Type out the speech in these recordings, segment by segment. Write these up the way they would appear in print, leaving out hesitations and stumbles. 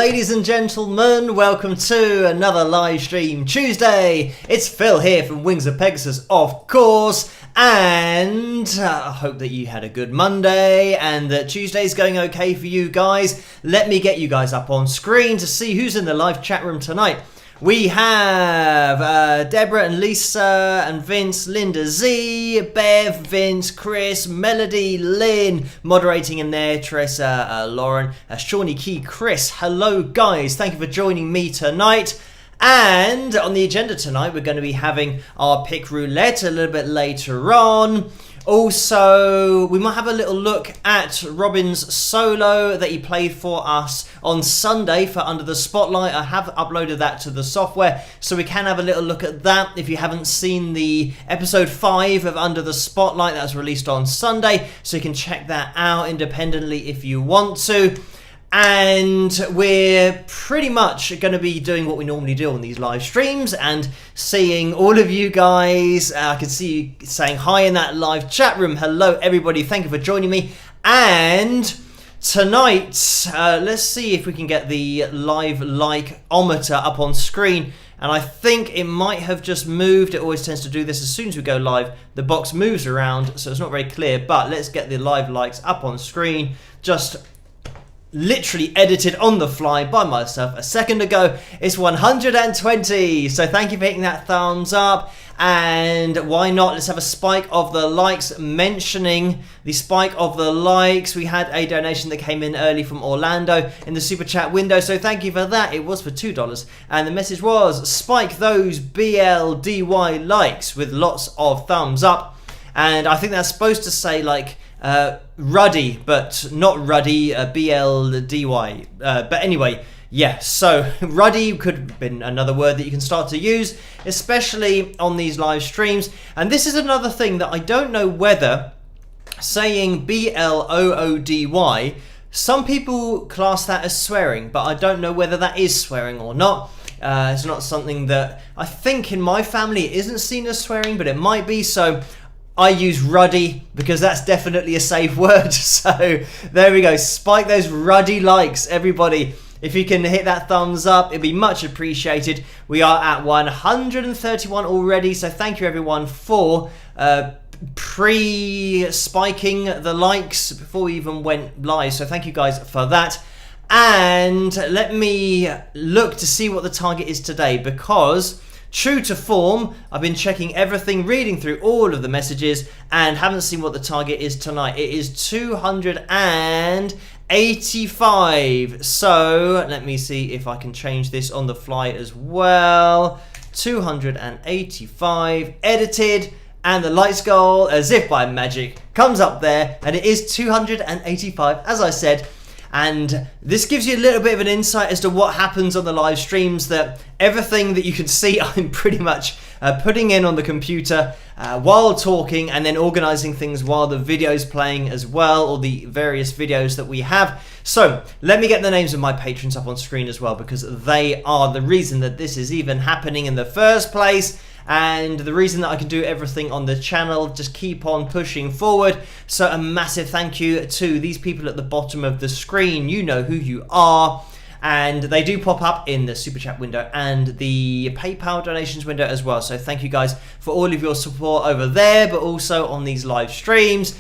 Ladies and gentlemen, welcome to another live stream Tuesday. It's Phil here from Wings of Pegasus, of course, and I hope that you had a good Monday and that Tuesday's going okay for you guys. Let me get you guys up on screen to see who's in the live chat room tonight. We have Deborah and Lisa and Vince, Linda Z, Bev, Vince, Chris, Melody, Lynn, moderating in there, Teresa, Lauren, Shawnee Key, Chris. Hello guys, thank you for joining me tonight. And on the agenda tonight, we're going to be having our pick roulette a little bit later on. Also, we might have a little look at Robin's solo that he played for us on Sunday for Under the Spotlight. I have uploaded that to the software, so we can have a little look at that. If you haven't seen the episode 5 of Under the Spotlight, that was released on Sunday, so you can check that out independently if you want to. And we're pretty much going to be doing what we normally do on these live streams and seeing all of you guys. I can see you saying hi in that live chat room. Hello, everybody. Thank you for joining me. And tonight, let's see if we can get the live like-ometer up on screen. And I think it might have just moved. It always tends to do this as soon as we go live. The box moves around, so it's not very clear. But let's get the live likes up on screen. Just literally edited on the fly by myself a second ago. It's 120, so thank you for hitting that thumbs up. And why not, let's have a spike of the likes. Mentioning the spike of the likes, we had a donation that came in early from Orlando in the super chat window, so thank you for that. It was for $2, and the message was spike those BLDY likes with lots of thumbs up. And I think that's supposed to say like ruddy, but not ruddy, BLDY. But anyway, yeah, so ruddy could have been another word that you can start to use, especially on these live streams. And this is another thing that I don't know whether saying BLOODY, some people class that as swearing, but I don't know whether that is swearing or not. It's not something that I think in my family it isn't seen as swearing, but it might be, so I use ruddy because that's definitely a safe word. So there we go. Spike those ruddy likes, everybody. If you can hit that thumbs up, it'd be much appreciated. We are at 131 already, so thank you everyone for pre-spiking the likes before we even went live. So thank you guys for that. And let me look to see what the target is today, because true to form, I've been checking everything, reading through all of the messages, and haven't seen what the target is tonight. It is 285. So let me see if I can change this on the fly as well. 285 edited, and the lights goal, as if by magic, comes up there, and it is 285, as I said. And this gives you a little bit of an insight as to what happens on the live streams, that everything that you can see I'm pretty much putting in on the computer while talking, and then organizing things while the video's playing as well, or the various videos that we have. So let me get the names of my patrons up on screen as well, because they are the reason that this is even happening in the first place. And the reason that I can do everything on the channel, just keep on pushing forward. So a massive thank you to these people at the bottom of the screen. You know who you are. And they do pop up in the super chat window and the PayPal donations window as well. So thank you guys for all of your support over there, but also on these live streams.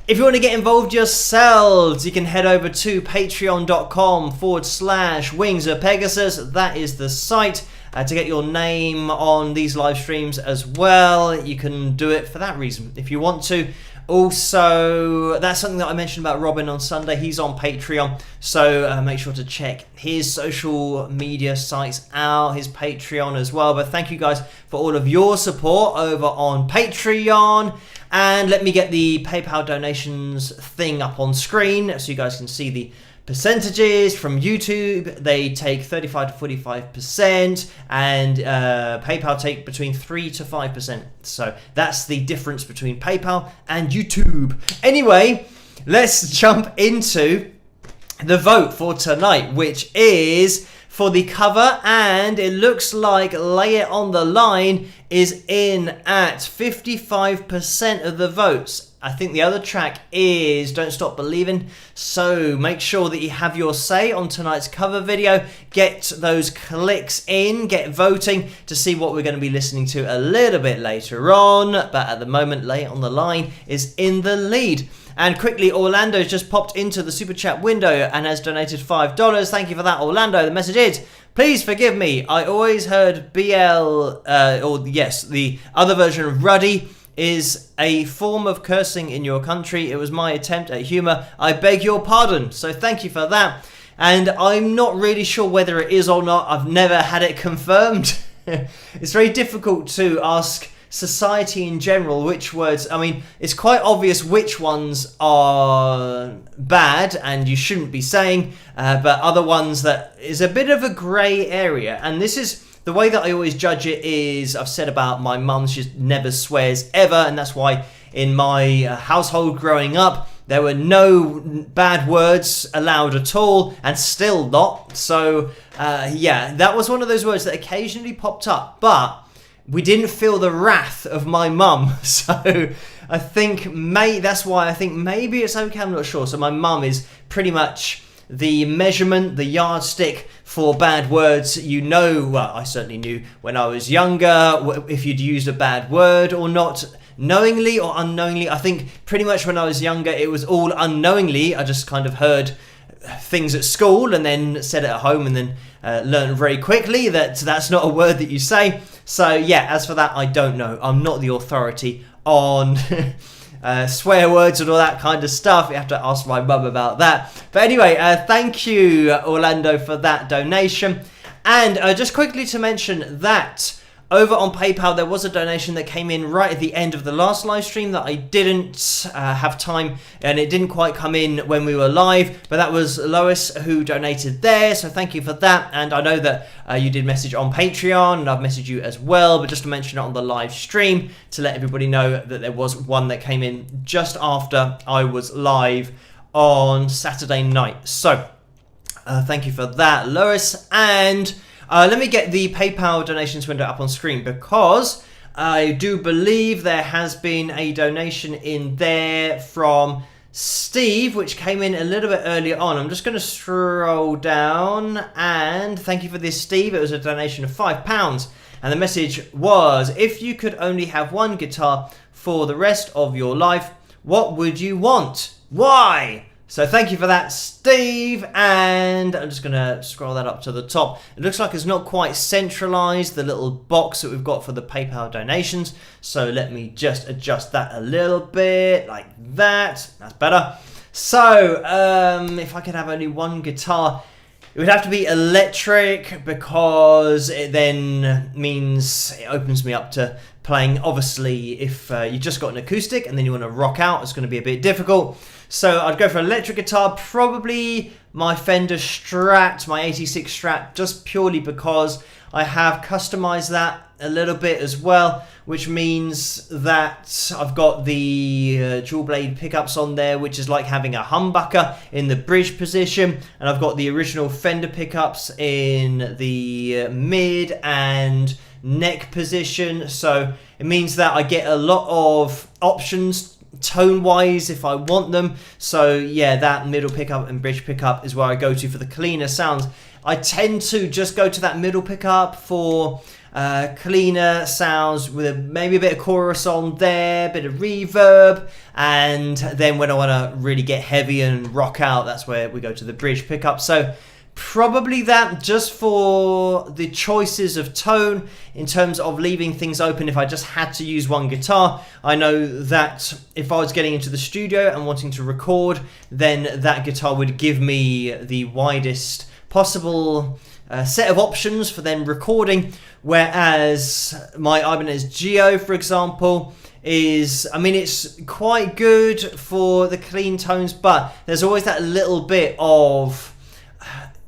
If you want to get involved yourselves, you can head over to patreon.com/Wings of Pegasus. That is the site. To get your name on these live streams as well. You can do it for that reason if you want to. Also, that's something that I mentioned about Robin on Sunday. He's on Patreon, so make sure to check his social media sites out, his Patreon as well. But thank you guys for all of your support over on Patreon. And let me get the PayPal donations thing up on screen so you guys can see the percentages. From YouTube, they take 35 to 45%, and PayPal take between 3 to 5%. So that's the difference between PayPal and YouTube. Anyway, let's jump into the vote for tonight, which is for the cover, and it looks like Lay It on the Line is in at 55% of the votes. I think the other track is Don't Stop Believing. So make sure that you have your say on tonight's cover video. Get those clicks in, get voting to see what we're going to be listening to a little bit later on. But at the moment, Lay on the Line is in the lead. And quickly, Orlando's just popped into the super chat window and has donated $5. Thank you for that, Orlando. The message is, please forgive me. I always heard BL, the other version of Ruddy is a form of cursing in your country. It was my attempt at humour. I beg your pardon. So thank you for that. And I'm not really sure whether it is or not. I've never had it confirmed. It's very difficult to ask society in general which words. I mean, it's quite obvious which ones are bad and you shouldn't be saying, but other ones that is a bit of a grey area. And this is the way that I always judge it is, I've said about my mum, she never swears ever, and that's why in my household growing up, there were no bad words allowed at all, and still not. So, yeah, that was one of those words that occasionally popped up, but we didn't feel the wrath of my mum. So I think that's why I think maybe it's okay, I'm not sure. So my mum is pretty much the measurement, the yardstick for bad words. You know, well, I certainly knew when I was younger if you'd used a bad word or not, knowingly or unknowingly. I think pretty much when I was younger, it was all unknowingly. I just kind of heard things at school and then said it at home and then learned very quickly that that's not a word that you say. So yeah, as for that, I don't know. I'm not the authority on swear words and all that kind of stuff. You have to ask my mum about that. But anyway, thank you, Orlando, for that donation. And just quickly to mention that over on PayPal, there was a donation that came in right at the end of the last live stream that I didn't have time, and it didn't quite come in when we were live, but that was Lois who donated there, so thank you for that. And I know that you did message on Patreon, and I've messaged you as well, but just to mention it on the live stream to let everybody know that there was one that came in just after I was live on Saturday night. So thank you for that, Lois. And let me get the PayPal donations window up on screen, because I do believe there has been a donation in there from Steve, which came in a little bit earlier on. I'm just going to scroll down, and thank you for this, Steve. It was a donation of £5, and the message was, if you could only have one guitar for the rest of your life, what would you want? Why? So thank you for that, Steve, and I'm just going to scroll that up to the top. It looks like it's not quite centralized, the little box that we've got for the PayPal donations. So let me just adjust that a little bit, like that. That's better. So if I could have only one guitar, it would have to be electric, because it then means it opens me up to playing. Obviously, if you just got an acoustic and then you want to rock out, it's going to be a bit difficult. So I'd go for an electric guitar, probably my Fender Strat, my 86 Strat, just purely because I have customized that a little bit as well, which means that I've got the dual blade pickups on there, which is like having a humbucker in the bridge position, and I've got the original Fender pickups in the mid and neck position, so it means that I get a lot of options tone-wise if I want them. So yeah, that middle pickup and bridge pickup is where I go to for the cleaner sounds. I tend to just go to that middle pickup for cleaner sounds with maybe a bit of chorus on there, a bit of reverb, and then when I want to really get heavy and rock out, that's where we go to the bridge pickup. So probably that, just for the choices of tone in terms of leaving things open. If I just had to use one guitar, I know that if I was getting into the studio and wanting to record, then that guitar would give me the widest possible set of options for then recording, whereas my Ibanez Geo, for example, is, I mean, it's quite good for the clean tones, but there's always that little bit of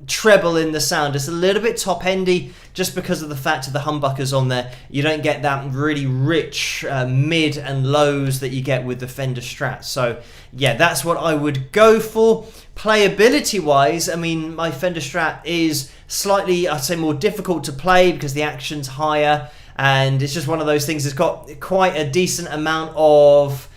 treble in the sound. It's a little bit top endy just because of the fact of the humbuckers on there. You don't get that really rich mid and lows that you get with the Fender Strat. So yeah, that's what I would go for. Playability wise, I mean, my Fender Strat is slightly, I'd say, more difficult to play because the action's higher, and it's just one of those things. It's got quite a decent amount of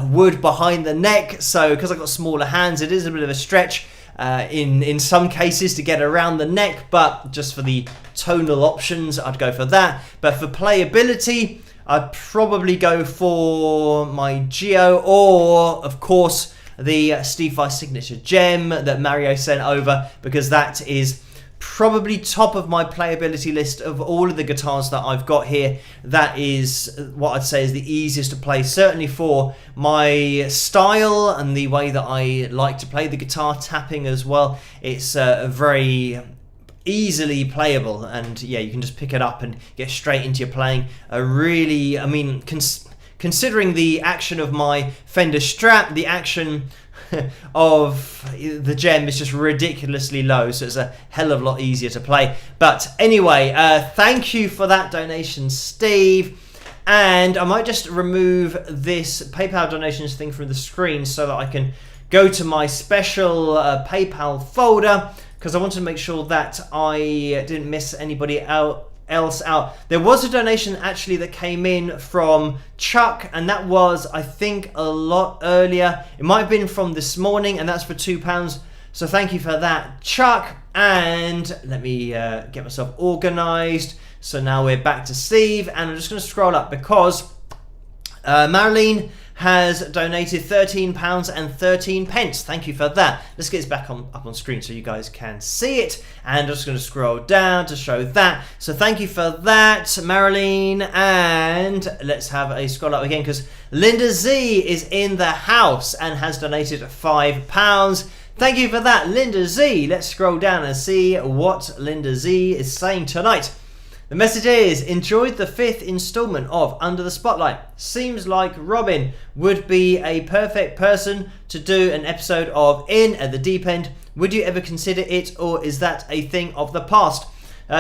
wood behind the neck. So because I've got smaller hands, it is a bit of a stretch in some cases to get around the neck, but just for the tonal options, I'd go for that. But for playability, I'd probably go for my Geo, or of course the Steve Vai signature gem that Mario sent over, because that is probably top of my playability list of all of the guitars that I've got here. That is what I'd say is the easiest to play, certainly for my style and the way that I like to play the guitar, tapping as well. It's very easily playable, and yeah, you can just pick it up and get straight into your playing. Really, I mean, considering the action of my Fender Strat, the action of the gem is just ridiculously low, so it's a hell of a lot easier to play. But anyway, thank you for that donation, Steve. And I might just remove this PayPal donations thing from the screen so that I can go to my special PayPal folder, because I wanted to make sure that I didn't miss anybody else out. There was a donation actually that came in from Chuck, and that was, I think, a lot earlier. It might have been from this morning, and that's for £2. So thank you for that, Chuck. And let me get myself organized. So now we're back to Steve, and I'm just going to scroll up because Marilyn has donated £13.13. Thank you for that. Let's get this back up on screen so you guys can see it. And I'm just going to scroll down to show that. So thank you for that, Marilyn. And let's have a scroll up again because Linda Z is in the house and has donated £5. Thank you for that, Linda Z. Let's scroll down and see what Linda Z is saying tonight. The message is, enjoyed the 5th installment of Under the Spotlight. Seems like Robin would be a perfect person to do an episode of In at the Deep End. Would you ever consider it, or is that a thing of the past?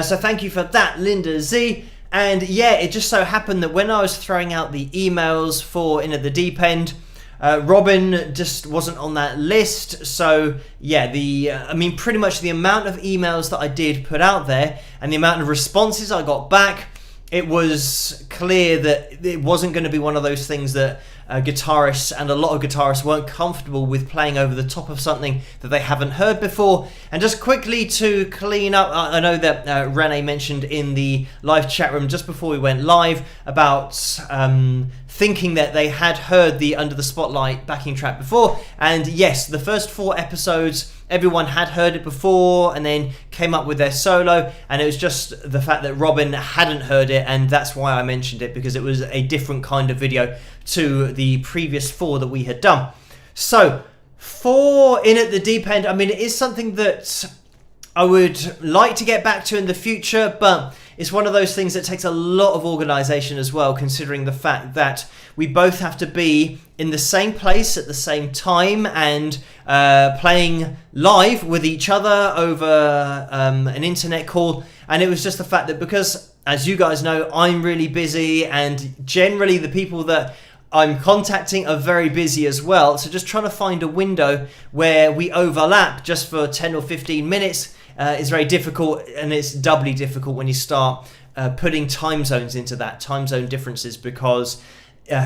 So thank you for that, Linda Z. And yeah, it just so happened that when I was throwing out the emails for In at the Deep End, Robin just wasn't on that list. So yeah, I mean, pretty much the amount of emails that I did put out there and the amount of responses I got back, it was clear that it wasn't going to be one of those things that guitarists and a lot of guitarists weren't comfortable with playing over the top of something that they haven't heard before. And just quickly to clean up, I know that Renee mentioned in the live chat room just before we went live about thinking that they had heard the Under the Spotlight backing track before. And yes, the first 4 episodes, everyone had heard it before and then came up with their solo, and it was just the fact that Robin hadn't heard it, and that's why I mentioned it, because it was a different kind of video to the previous 4 that we had done. So for In at the Deep End, I mean, it is something that I would like to get back to in the future, but it's one of those things that takes a lot of organisation as well, considering the fact that we both have to be in the same place at the same time and playing live with each other over an internet call. And it was just the fact that because, as you guys know, I'm really busy, and generally the people that I'm contacting are very busy as well. So just trying to find a window where we overlap just for 10 or 15 minutes is very difficult, and it's doubly difficult when you start putting time zones into that, time zone differences, because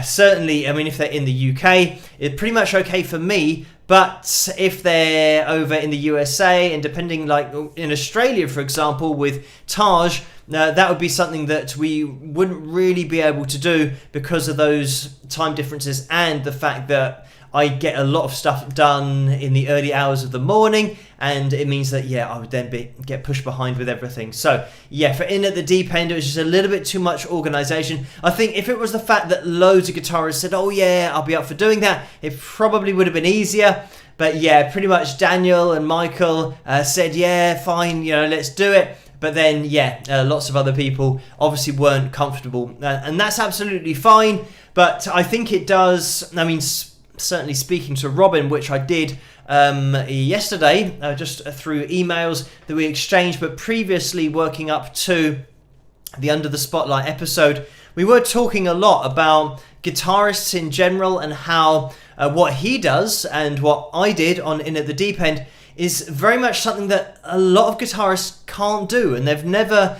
certainly, I mean, if they're in the UK, it's pretty much okay for me, but if they're over in the USA, and depending, like in Australia, for example, with Taj, that would be something that we wouldn't really be able to do because of those time differences and the fact that I get a lot of stuff done in the early hours of the morning, and it means that, yeah, I would then get pushed behind with everything. So, yeah, for In at the Deep End, it was just a little bit too much organisation. I think if it was the fact that loads of guitarists said, oh, yeah, I'll be up for doing that, it probably would have been easier. But, yeah, pretty much Daniel and Michael said, yeah, fine, you know, let's do it. But then, yeah, lots of other people obviously weren't comfortable. And that's absolutely fine. But I think it does, I mean, certainly speaking to Robin, which I did yesterday, just through emails that we exchanged, but previously working up to the Under the Spotlight episode, we were talking a lot about guitarists in general and how what he does and what I did on In at the Deep End is very much something that a lot of guitarists can't do, and they've never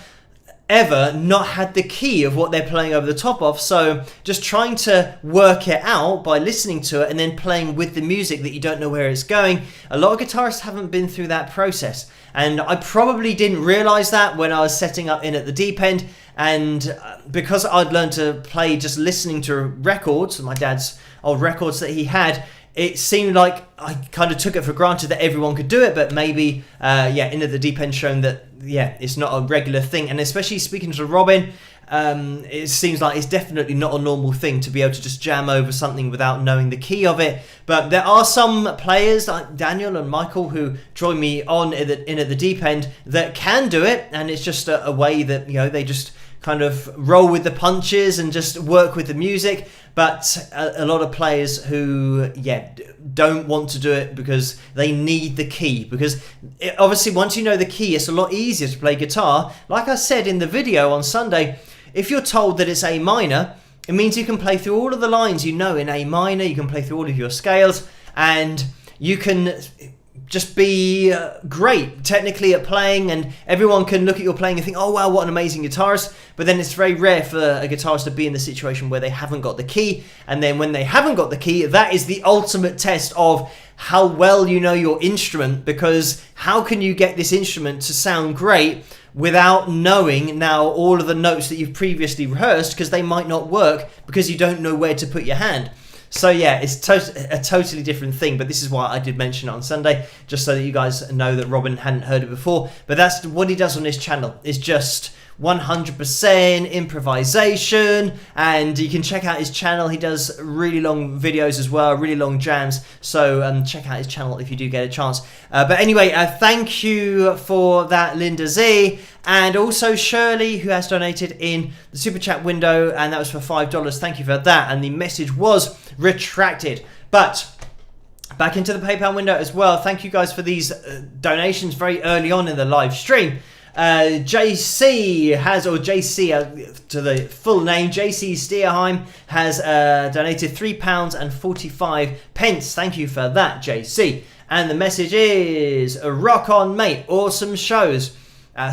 ever not had the key of what they're playing over the top of. So just trying to work it out by listening to it and then playing with the music that you don't know where it's going. A lot of guitarists haven't been through that process, and I probably didn't realize that when I was setting up In at the Deep End. And because I'd learned to play just listening to records, my dad's old records that he had, it seemed like I kind of took it for granted that everyone could do it, but maybe, In at the Deep End shown that, it's not a regular thing. And especially speaking to Robin, it seems like it's definitely not a normal thing to be able to just jam over something without knowing the key of it. But there are some players like Daniel and Michael who join me on In at the Deep End that can do it, and it's just a way that, they just kind of roll with the punches and just work with the music. But a lot of players who, don't want to do it because they need the key. Because obviously once you know the key, it's a lot easier to play guitar. Like I said in the video on Sunday, if you're told that it's A minor, it means you can play through all of the lines in A minor, you can play through all of your scales, and you can just be great technically at playing, and everyone can look at your playing and think, oh wow, what an amazing guitarist. But then it's very rare for a guitarist to be in the situation where they haven't got the key, and then when they haven't got the key, that is the ultimate test of how well you know your instrument. Because how can you get this instrument to sound great without knowing now all of the notes that you've previously rehearsed, because they might not work because you don't know where to put your hand. So it's a totally different thing, but this is why I did mention it on Sunday, just so that you guys know that Robin hadn't heard it before. But that's what he does on his channel, is just 100% improvisation, and you can check out his channel. He does really long videos as well, really long jams, so check out his channel if you do get a chance. But anyway, thank you for that, Linda Z, and also Shirley, who has donated in the super chat window, and that was for $5. Thank you for that, and the message was retracted. But back into the PayPal window as well. Thank you guys for these donations very early on in the live stream. JC has, or JC to the full name, JC Stierheim, has donated £3.45. Thank you for that, JC. And the message is, rock on, mate, awesome shows.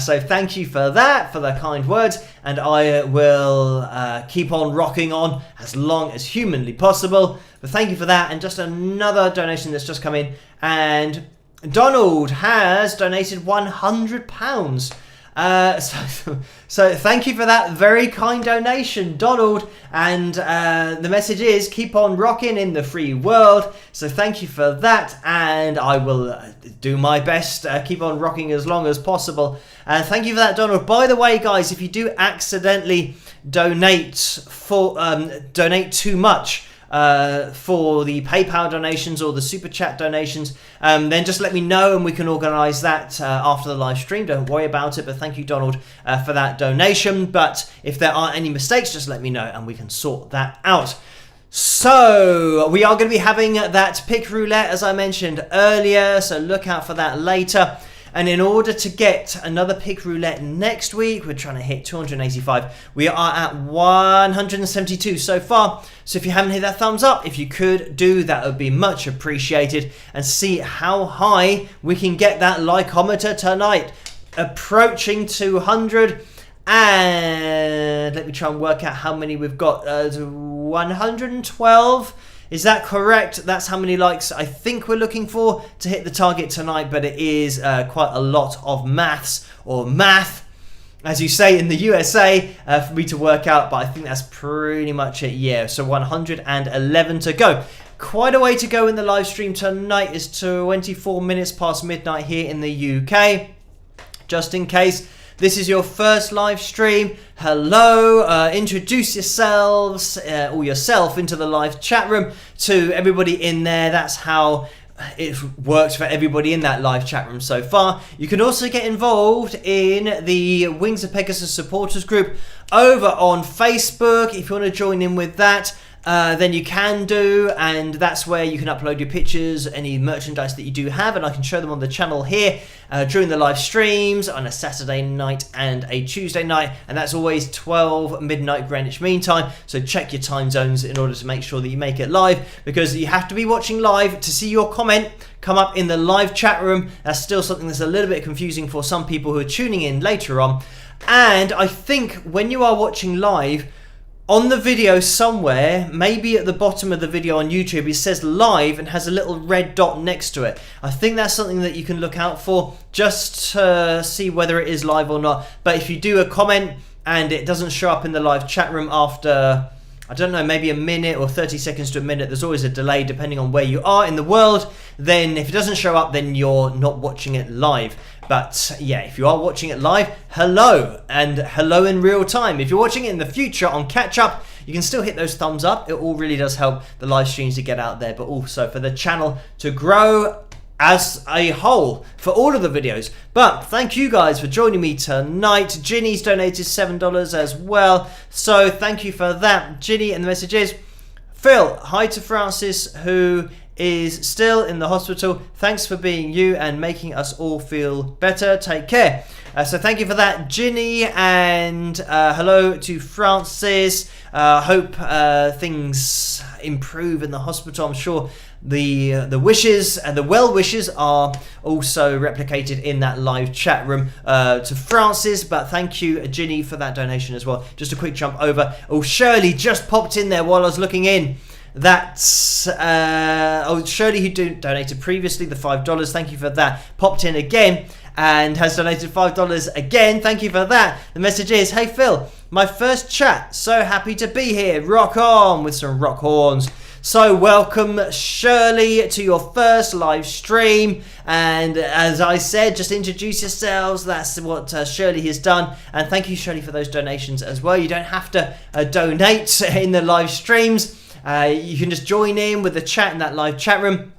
So thank you for that, for the kind words, and I will keep on rocking on as long as humanly possible. But thank you for that, and just another donation that's just come in, and Donald has donated £100. So thank you for that very kind donation, Donald. And the message is, keep on rocking in the free world. So thank you for that, and I will do my best, keep on rocking as long as possible. And thank you for that, Donald. By the way, guys, if you do accidentally donate too much for the PayPal donations or the super chat donations, then just let me know and we can organise that after the live stream. Don't worry about it, but thank you, Donald, for that donation. But if there are any mistakes, just let me know and we can sort that out. So we are going to be having that pick roulette, as I mentioned earlier, so look out for that later. And in order to get another pick roulette next week, we're trying to hit 285. We are at 172 so far. So if you haven't hit that thumbs up, if you could do that, would be much appreciated. And see how high we can get that likeometer tonight. Approaching 200. And let me try and work out how many we've got. 112. Is that correct? That's how many likes I think we're looking for to hit the target tonight, but it is quite a lot of math, as you say in the USA, for me to work out, but I think that's pretty much it, yeah. So 111 to go. Quite a way to go in the live stream tonight. Is 24 minutes past midnight here in the UK. Just in case this is your first live stream, hello, introduce yourselves, or yourself, into the live chat room to everybody in there. That's how it works for everybody in that live chat room so far. You can also get involved in the Wings of Pegasus supporters group over on Facebook. If you want to join in with that, then you can do, and that's where you can upload your pictures, any merchandise that you do have, and I can show them on the channel here during the live streams on a Saturday night and a Tuesday night, and that's always 12 midnight Greenwich Mean Time. So check your time zones in order to make sure that you make it live, because you have to be watching live to see your comment come up in the live chat room. That's still something that's a little bit confusing for some people who are tuning in later on. And I think when you are watching live, on the video somewhere, maybe at the bottom of the video on YouTube, it says live and has a little red dot next to it. I think that's something that you can look out for just to see whether it is live or not. But if you do a comment and it doesn't show up in the live chat room after, I don't know, maybe a minute or 30 seconds to a minute, there's always a delay depending on where you are in the world, then if it doesn't show up, then you're not watching it live. But yeah, if you are watching it live, hello, and hello in real time. If you're watching it in the future on catch up, you can still hit those thumbs up. It all really does help the live streams to get out there, but also for the channel to grow as a whole for all of the videos. But thank you guys for joining me tonight. Ginny's donated $7 as well, so thank you for that, Ginny. And the message is, Phil, hi to Francis, who is still in the hospital. Thanks for being you and making us all feel better. Take care. So thank you for that, Ginny, and hello to Francis. Hope things improve in the hospital. I'm sure the wishes and the well wishes are also replicated in that live chat room to Francis. But thank you, Ginny, for that donation as well. Just a quick jump over. Oh, Shirley just popped in there while I was looking in. That's Shirley, who donated previously the $5. Thank you for that. Popped in again and has donated $5 again. Thank you for that. The message is, hey Phil, my first chat. So happy to be here. Rock on, with some rock horns. So welcome, Shirley, to your first live stream. And as I said, just introduce yourselves. That's what Shirley has done. And thank you, Shirley, for those donations as well. You don't have to donate in the live streams. You can just join in with the chat in that live chat room.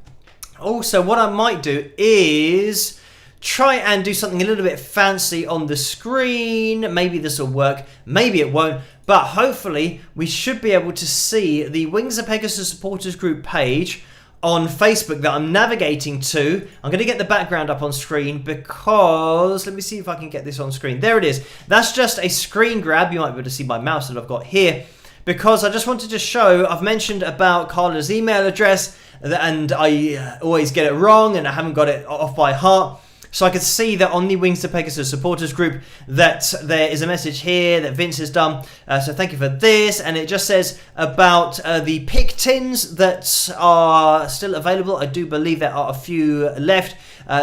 Also, what I might do is try and do something a little bit fancy on the screen. Maybe this will work, maybe it won't, but hopefully we should be able to see the Wings of Pegasus supporters group page on Facebook that I'm navigating to. I'm going to get the background up on screen because, let me see if I can get this on screen. There it is. That's just a screen grab. You might be able to see my mouse that I've got here, because I just wanted to show, I've mentioned about Carla's email address, and I always get it wrong and I haven't got it off by heart. So I could see that on the Wings to Pegasus supporters group that there is a message here that Vince has done. So thank you for this. And it just says about the pick tins that are still available. I do believe there are a few left.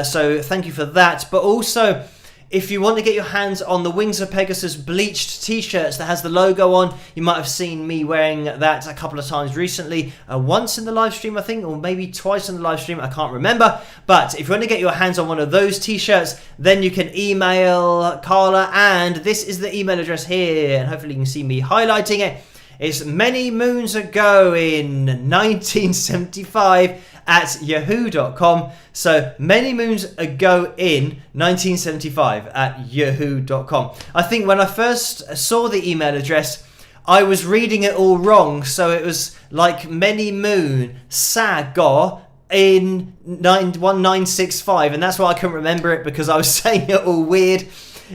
So thank you for that. But also, if you want to get your hands on the Wings of Pegasus bleached t-shirts that has the logo on, you might have seen me wearing that a couple of times recently. Once in the live stream, I think, or maybe twice in the live stream, I can't remember. But if you want to get your hands on one of those t-shirts, then you can email Carla, and this is the email address here, and hopefully you can see me highlighting it. It's many moons ago in 1975 at yahoo.com. So many moons ago in 1975 at yahoo.com. I think when I first saw the email address, I was reading it all wrong. So it was like many moon saga in 1965, and that's why I couldn't remember it, because I was saying it all weird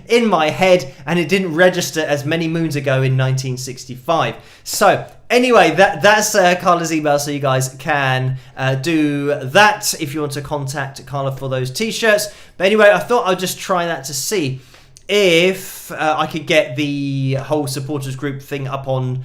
in my head and it didn't register as many moons ago in 1965. So anyway, that's Carla's email, so you guys can do that if you want to contact Carla for those t-shirts. But anyway, I thought I'd just try that to see if I could get the whole supporters group thing up on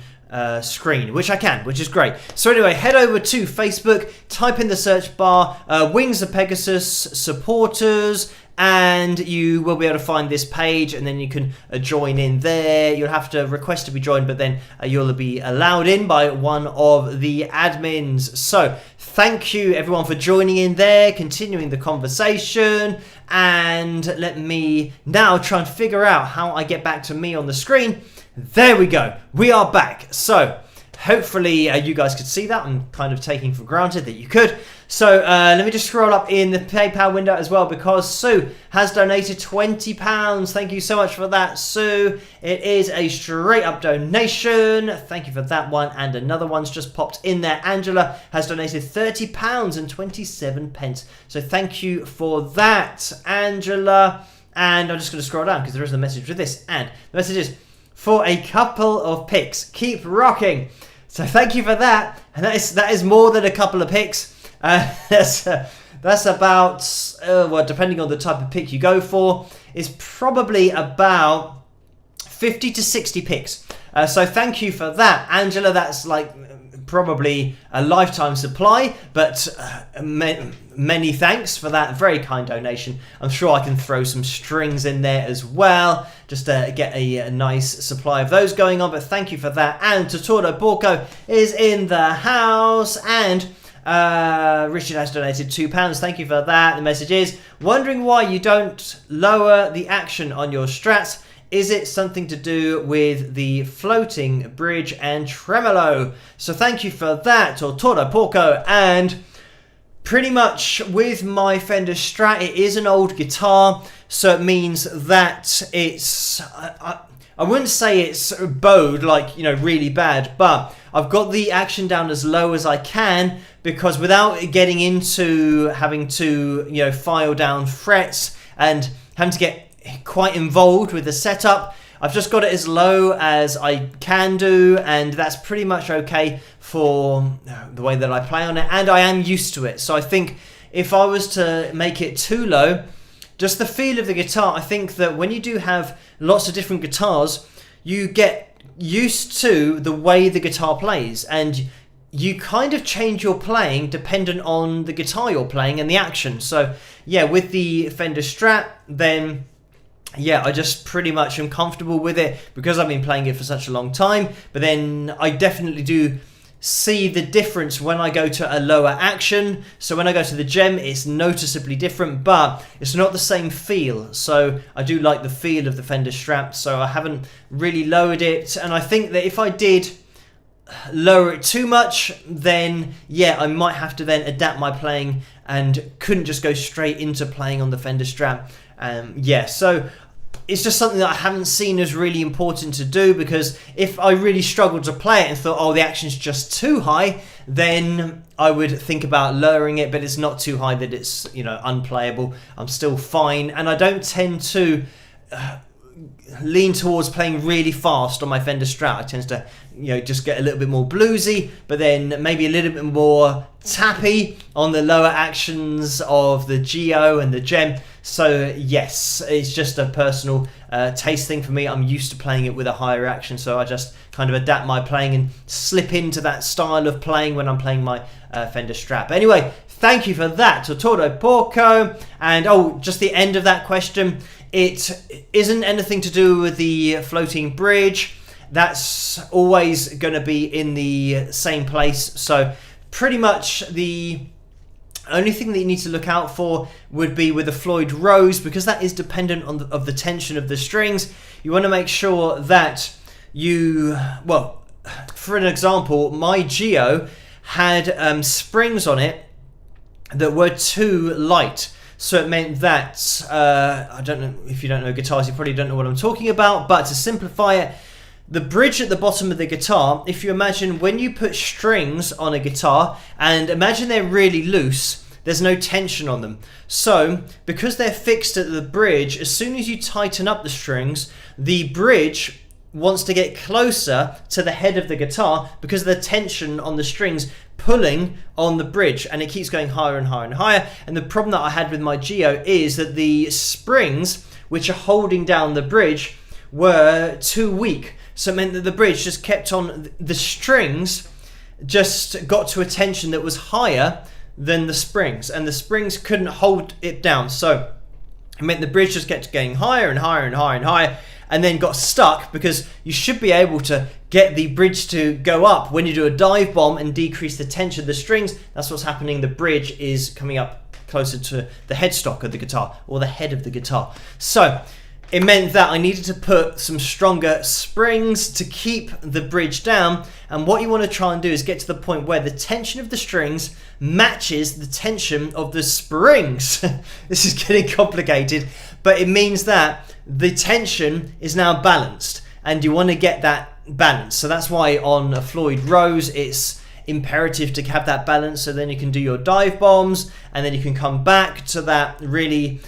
screen, which I can, which is great. So anyway, head over to Facebook, type in the search bar Wings of Pegasus supporters, and you will be able to find this page, and then you can join in there. You'll have to request to be joined, but then you'll be allowed in by one of the admins. So thank you everyone for joining in there, continuing the conversation, and let me now try and figure out how I get back to me on the screen. There we go, we are back. So hopefully you guys could see that. I'm kind of taking for granted that you could. So let me just scroll up in the PayPal window as well, because Sue has donated £20. Thank you so much for that, Sue. It is a straight up donation. Thank you for that one. And another one's just popped in there. Angela has donated £30 and 27 pence. So thank you for that, Angela. And I'm just going to scroll down because there is a message with this. And the message is, for a couple of pics, keep rocking. So thank you for that. And that is more than a couple of pics. That's about, well, depending on the type of pick you go for, is probably about 50 to 60 picks. So thank you for that, Angela. That's like probably a lifetime supply, but many thanks for that very kind donation. I'm sure I can throw some strings in there as well, just to get a nice supply of those going on, but thank you for that. And Totoro Borco is in the house, and Richard has donated £2. Thank you for that. The message is, wondering why you don't lower the action on your strats. Is it something to do with the floating bridge and tremolo? So thank you for that, Totoro Porco. And pretty much with my Fender Strat, it is an old guitar, so it means that it's, I wouldn't say it's bowed, like, you know, really bad, but I've got the action down as low as I can, because without getting into having to, you know, file down frets and having to get quite involved with the setup, I've just got it as low as I can do, and that's pretty much okay for the way that I play on it, and I am used to it. So I think if I was to make it too low, just the feel of the guitar, I think that when you do have lots of different guitars, you get used to the way the guitar plays, and you kind of change your playing dependent on the guitar you're playing and the action. So yeah, with the Fender Strat, then yeah, I just pretty much am comfortable with it because I've been playing it for such a long time. But then I definitely do see the difference when I go to a lower action. So when I go to the gem, it's noticeably different, but it's not the same feel. So I do like the feel of the Fender Strat, so I haven't really lowered it. And I think that if I did lower it too much, then yeah, I might have to then adapt my playing and couldn't just go straight into playing on the Fender Strat. Yeah, so it's just something that I haven't seen as really important to do, because if I really struggled to play it and thought, oh, the action's just too high, then I would think about lowering it, but it's not too high that it's, you know, unplayable. I'm still fine, and I don't tend to lean towards playing really fast on my Fender Strat. I tend to, you know, just get a little bit more bluesy, but then maybe a little bit more tappy on the lower actions of the Geo and the Gem. So yes, it's just a personal taste thing for me. I'm used to playing it with a higher action, so I just kind of adapt my playing and slip into that style of playing when I'm playing my Fender Strat. But anyway, thank you for that, Totoro Porco. And oh, just the end of that question, it isn't anything to do with the floating bridge. That's always going to be in the same place. So pretty much the only thing that you need to look out for would be with the Floyd Rose, because that is dependent on the tension of the strings. You want to make sure that you, well, for an example, my Geo had springs on it that were too light. So it meant that, I don't know, if you don't know guitars, you probably don't know what I'm talking about, but to simplify it, the bridge at the bottom of the guitar, if you imagine when you put strings on a guitar, and imagine they're really loose, there's no tension on them. So, because they're fixed at the bridge, as soon as you tighten up the strings, the bridge wants to get closer to the head of the guitar because of the tension on the strings pulling on the bridge, and it keeps going higher and higher and higher. And the problem that I had with my Geo is that the springs which are holding down the bridge were too weak. So it meant that the bridge just kept on, the strings just got to a tension that was higher than the springs, and the springs couldn't hold it down. So it meant the bridge just kept getting higher and higher and higher and higher, and then got stuck, because you should be able to get the bridge to go up when you do a dive bomb and decrease the tension of the strings. That's what's happening. The bridge is coming up closer to the headstock of the guitar, or the head of the guitar. So it meant that I needed to put some stronger springs to keep the bridge down. And what you want to try and do is get to the point where the tension of the strings matches the tension of the springs. This is getting complicated, but it means that the tension is now balanced, and you want to get that balance. So that's why on a Floyd Rose, it's imperative to have that balance, so then you can do your dive bombs, and then you can come back to that really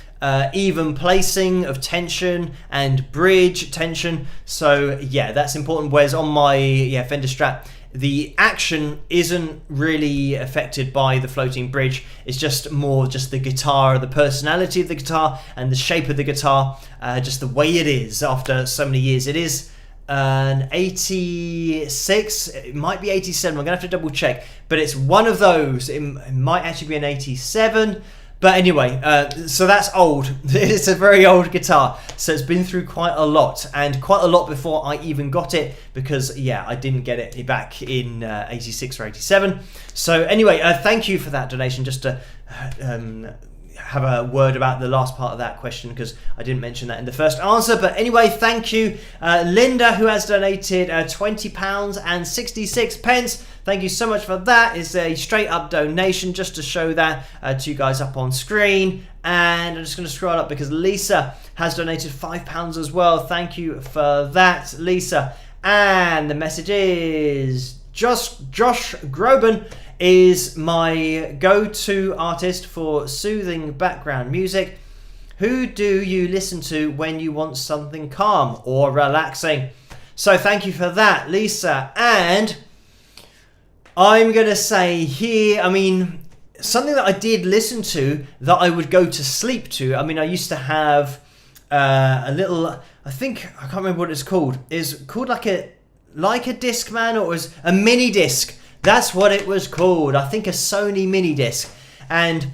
even placing of tension and bridge tension. So yeah, that's important. Whereas on my Fender Strat, the action isn't really affected by the floating bridge. It's just more just the guitar, the personality of the guitar, and the shape of the guitar, just the way it is after so many years. It is an 86, it might be 87, I'm gonna have to double check, but it's one of those. It might actually be an 87. But anyway, so that's old. It's a very old guitar. So it's been through quite a lot, and quite a lot before I even got it, because yeah, I didn't get it back in 86 or 87. So anyway, thank you for that donation. Just to have a word about the last part of that question, because I didn't mention that in the first answer. But anyway, thank you, Linda, who has donated £20 and 66 pence. Thank you so much for that. It's a straight up donation, just to show that to you guys up on screen. And I'm just going to scroll up because Lisa has donated £5 as well. Thank you for that, Lisa. And the message is Josh Groban is my go-to artist for soothing background music. Who do you listen to when you want something calm or relaxing? So thank you for that, Lisa. And I'm going to say here, I mean, something that I did listen to that I would go to sleep to. I mean, I used to have a little, I can't remember what it's called. It's called like a Discman, or it was a mini disc. That's what it was called. I think a Sony mini disc. And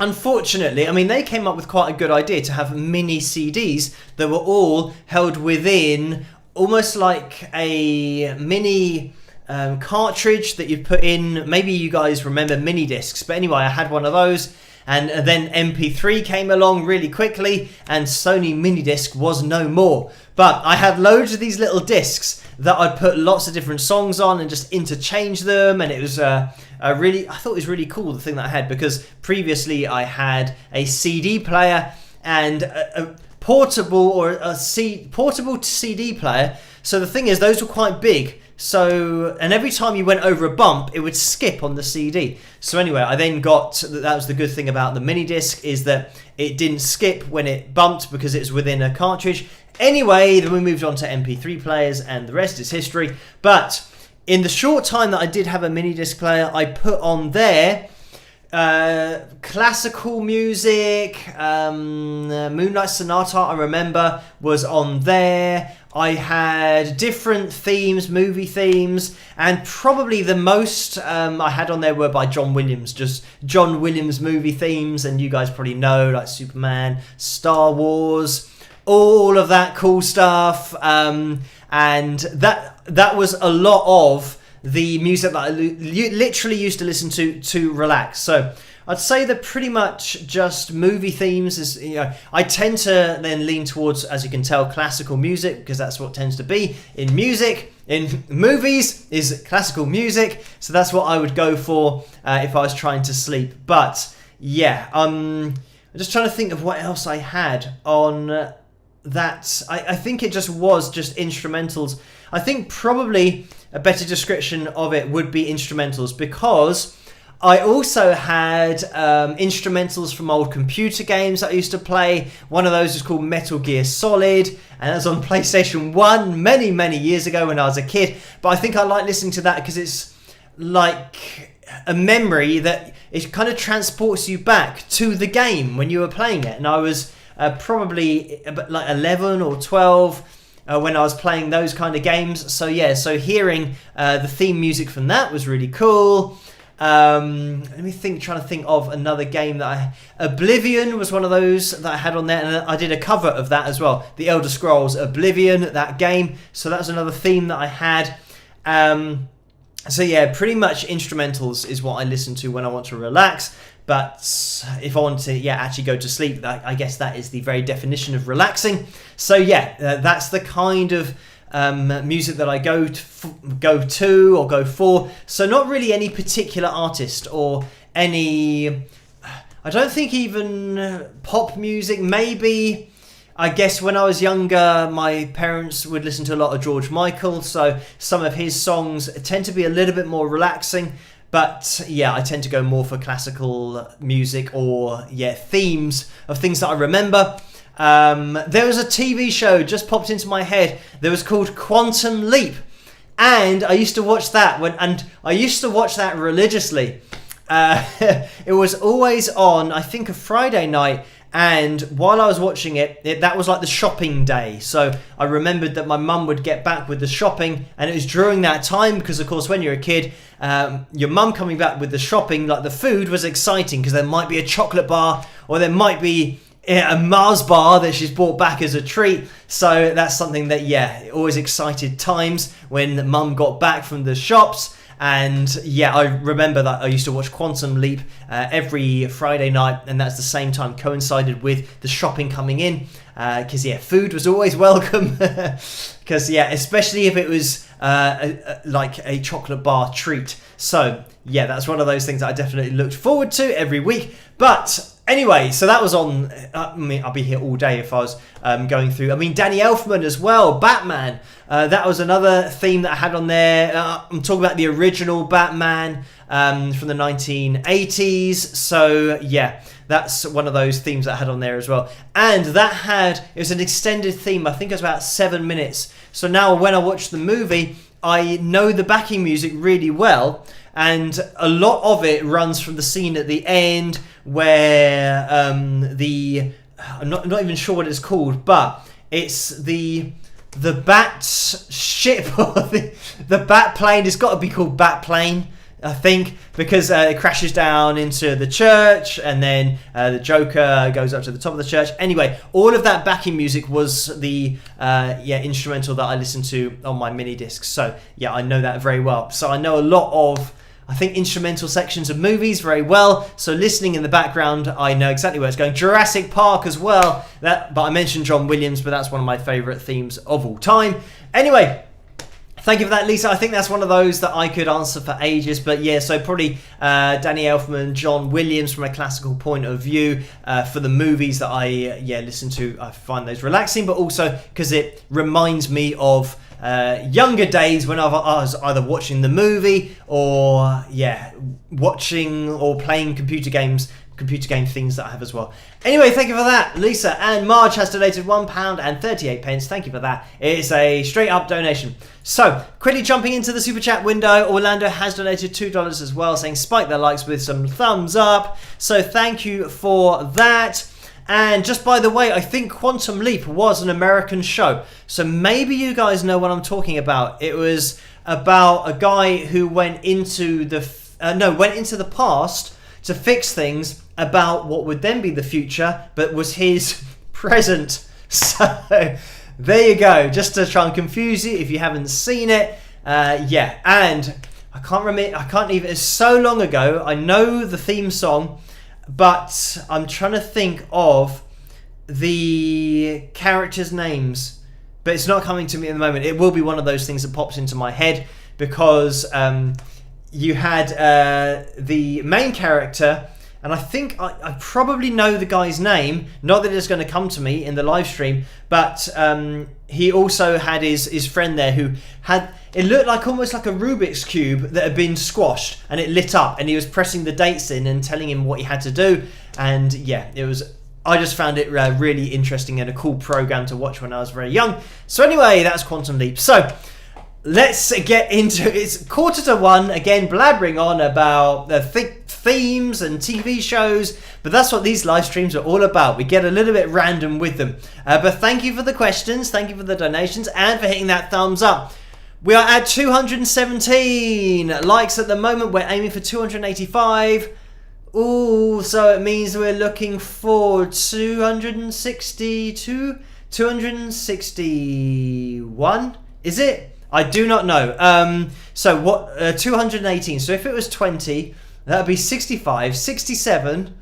unfortunately, I mean, they came up with quite a good idea to have mini CDs that were all held within almost like a mini cartridge that you put in. Maybe you guys remember mini discs, but anyway, I had one of those. And then MP3 came along really quickly, and Sony mini disc was no more. But I had loads of these little discs that I'd put lots of different songs on and just interchange them, and it was I thought it was really cool, the thing that I had, because previously I had a CD player and a portable CD player. So the thing is, those were quite big. So, and every time you went over a bump, it would skip on the CD. So anyway, I then got, that was the good thing about the mini disc, is that it didn't skip when it bumped because it was within a cartridge. Anyway, then we moved on to MP3 players, and the rest is history. But in the short time that I did have a mini disc player, I put on there classical music, Moonlight Sonata, I remember, was on there. I had different themes, movie themes, and probably the most I had on there were by John Williams, just John Williams movie themes, and you guys probably know, like Superman, Star Wars, all of that cool stuff, and that was a lot of the music that I literally used to listen to relax. So I'd say that pretty much just movie themes is, you know, I tend to then lean towards, as you can tell, classical music, because that's what tends to be in music. In movies is classical music, so that's what I would go for if I was trying to sleep. But yeah, I'm just trying to think of what else I had on that. I think it just was just instrumentals. I think probably a better description of it would be instrumentals, because I also had instrumentals from old computer games that I used to play. One of those is called Metal Gear Solid, and that's on PlayStation 1 many, many years ago when I was a kid. But I think I like listening to that because it's like a memory that it kind of transports you back to the game when you were playing it. And I was probably like 11 or 12 when I was playing those kind of games. So yeah, so hearing the theme music from that was really cool. Let me think, trying to think of another game that Oblivion was one of those that I had on there, and I did a cover of that as well, The Elder Scrolls Oblivion, that game. So that's another theme that I had. So yeah, pretty much instrumentals is what I listen to when I want to relax. But if I want to, actually go to sleep, I guess that is the very definition of relaxing. So yeah, that's the kind of music that I go to or go for. So not really any particular artist or any, I don't think even pop music. Maybe, I guess when I was younger, my parents would listen to a lot of George Michael, so some of his songs tend to be a little bit more relaxing. But yeah, I tend to go more for classical music or themes of things that I remember. There was a TV show just popped into my head that was called Quantum Leap, And I used to watch that religiously. It was always on, I think, a Friday night. And while I was watching it, that was like the shopping day. So I remembered that my mum would get back with the shopping, and it was during that time because, of course, when you're a kid, your mum coming back with the shopping, like the food was exciting because there might be a chocolate bar or there might be a Mars bar that she's brought back as a treat. So that's something that, yeah, always excited times when mum got back from the shops. And yeah, I remember that I used to watch Quantum Leap every Friday night, and that's the same time coincided with the shopping coming in, because yeah, food was always welcome. Because yeah, especially if it was like a chocolate bar treat. So yeah, that's one of those things that I definitely looked forward to every week. But anyway, so that was on. I mean, I'll be here all day if I was going through. I mean, Danny Elfman as well, Batman. That was another theme that I had on there. I'm talking about the original Batman from the 1980s. So yeah, that's one of those themes that I had on there as well. And it was an extended theme. I think it was about 7 minutes. So now when I watch the movie, I know the backing music really well. And a lot of it runs from the scene at the end where I'm not even sure what it's called, but it's the bat ship or the bat plane. It's got to be called Bat Plane, I think, because it crashes down into the church, and then the Joker goes up to the top of the church. Anyway, all of that backing music was the instrumental that I listened to on my mini discs. So yeah, I know that very well. So I know a lot of, I think, instrumental sections of movies very well. So listening in the background, I know exactly where it's going. Jurassic Park as well. But I mentioned John Williams, but that's one of my favourite themes of all time. Anyway, thank you for that, Lisa. I think that's one of those that I could answer for ages. But yeah, so probably Danny Elfman, John Williams from a classical point of view for the movies that I listen to. I find those relaxing, but also because it reminds me of younger days when I was either watching the movie or watching or playing computer game things that I have as well. Anyway, thank you for that, Lisa. And Marge has donated £1.38. Thank you for that. It's a straight up donation. So quickly jumping into the super chat window, Orlando has donated $2 as well, saying spike their likes with some thumbs up. So thank you for that. And just by the way, I think Quantum Leap was an American show. So maybe you guys know what I'm talking about. It was about a guy who went into the past to fix things about what would then be the future, but was his present. So there you go. Just to try and confuse you if you haven't seen it. And I can't remember. It's so long ago. I know the theme song, but I'm trying to think of the characters' names, but it's not coming to me at the moment. It will be one of those things that pops into my head because you had the main character, and I think I probably know the guy's name. Not that it's going to come to me in the live stream, but he also had his friend there who had, it looked like almost like a Rubik's Cube that had been squashed and it lit up, and he was pressing the dates in and telling him what he had to do. And yeah, I just found it really interesting and a cool program to watch when I was very young. So anyway, that's Quantum Leap. So let's get into it. It's 1:45 again, blabbering on about the themes and TV shows, but that's what these live streams are all about. We get a little bit random with them. But thank you for the questions, thank you for the donations, and for hitting that thumbs up. We are at 217 likes at the moment. We're aiming for 285. Ooh, so it means we're looking for 262, 261. Is it? I do not know. So what? 218. So if it was 20, that would be 65, 67.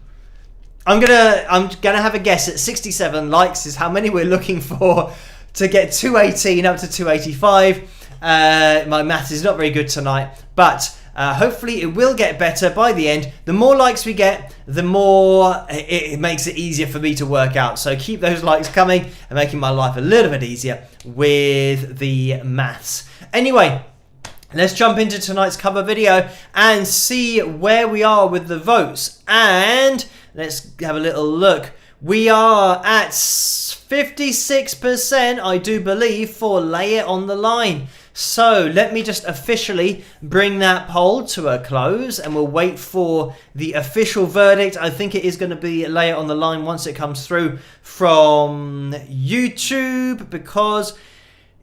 I'm gonna have a guess at 67 likes is how many we're looking for to get 218 up to 285. My math is not very good tonight, but hopefully it will get better by the end. The more likes we get, the more it makes it easier for me to work out. So keep those likes coming and making my life a little bit easier with the maths. Anyway, let's jump into tonight's cover video and see where we are with the votes. And let's have a little look. We are at 56%, I do believe, for Lay It on the Line. So let me just officially bring that poll to a close, and we'll wait for the official verdict. I think it is going to be Lay It On The Line once it comes through from YouTube, because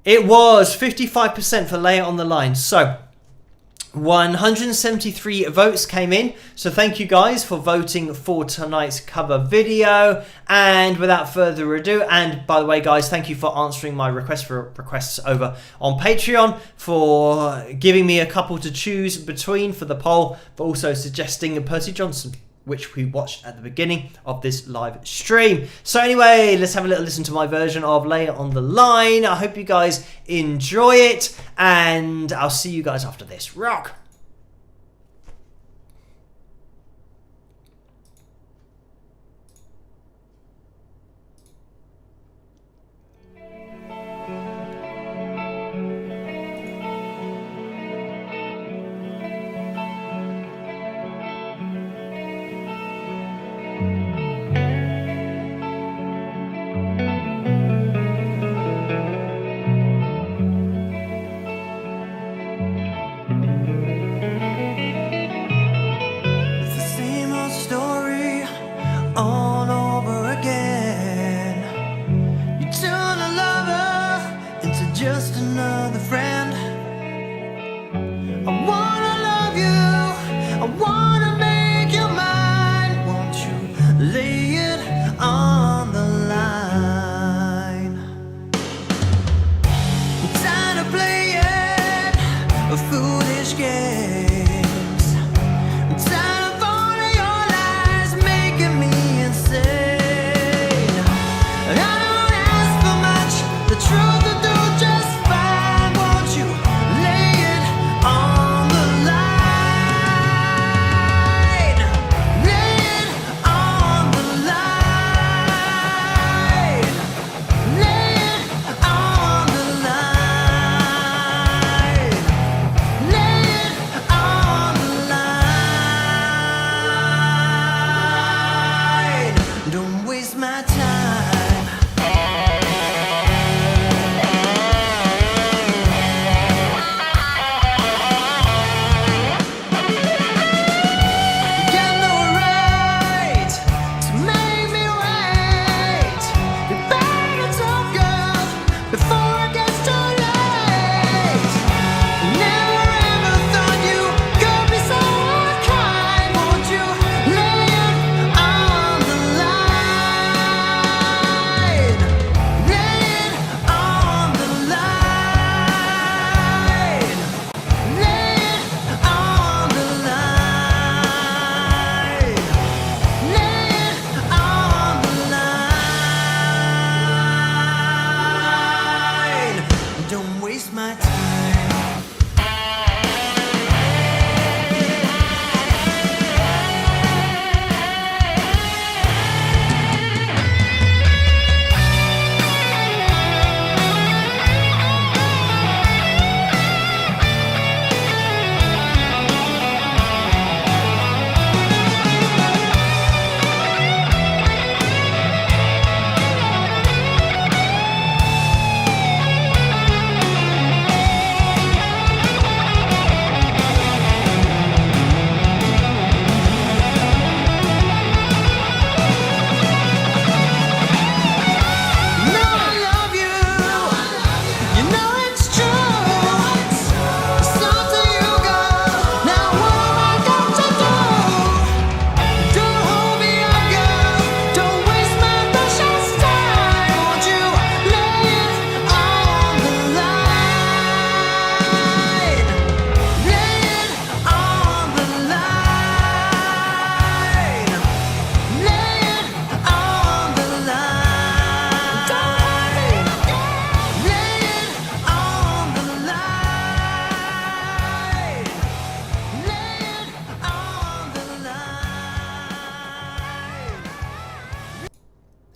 it was 55% for Lay It On The Line. So 173 votes came in, so thank you guys for voting for tonight's cover video. And without further ado, and by the way guys, thank you for answering my requests over on Patreon, for giving me a couple to choose between for the poll, but also suggesting Percy Johnson, which we watched at the beginning of this live stream. So anyway, let's have a little listen to my version of Lay It On The Line. I hope you guys enjoy it, and I'll see you guys after this. Rock! Just another friend. I wanna love you, I wanna make you mine. Won't you lay it on the line? I'm tired of playing foolish games. I'm tired of all of your lies making me insane. I don't ask for much, the truth will do just fine. Won't you lay it on the line? Lay it on the line. Lay it on the line. Lay it on the line. Don't waste my time. Got no right to make me wait. You better talk, girl, before it gets too late. Never ever thought you could be so unkind. Won't you lay it on the line? Lay it on the line. Lay it on the line. Lay it on the line. Don't waste my time.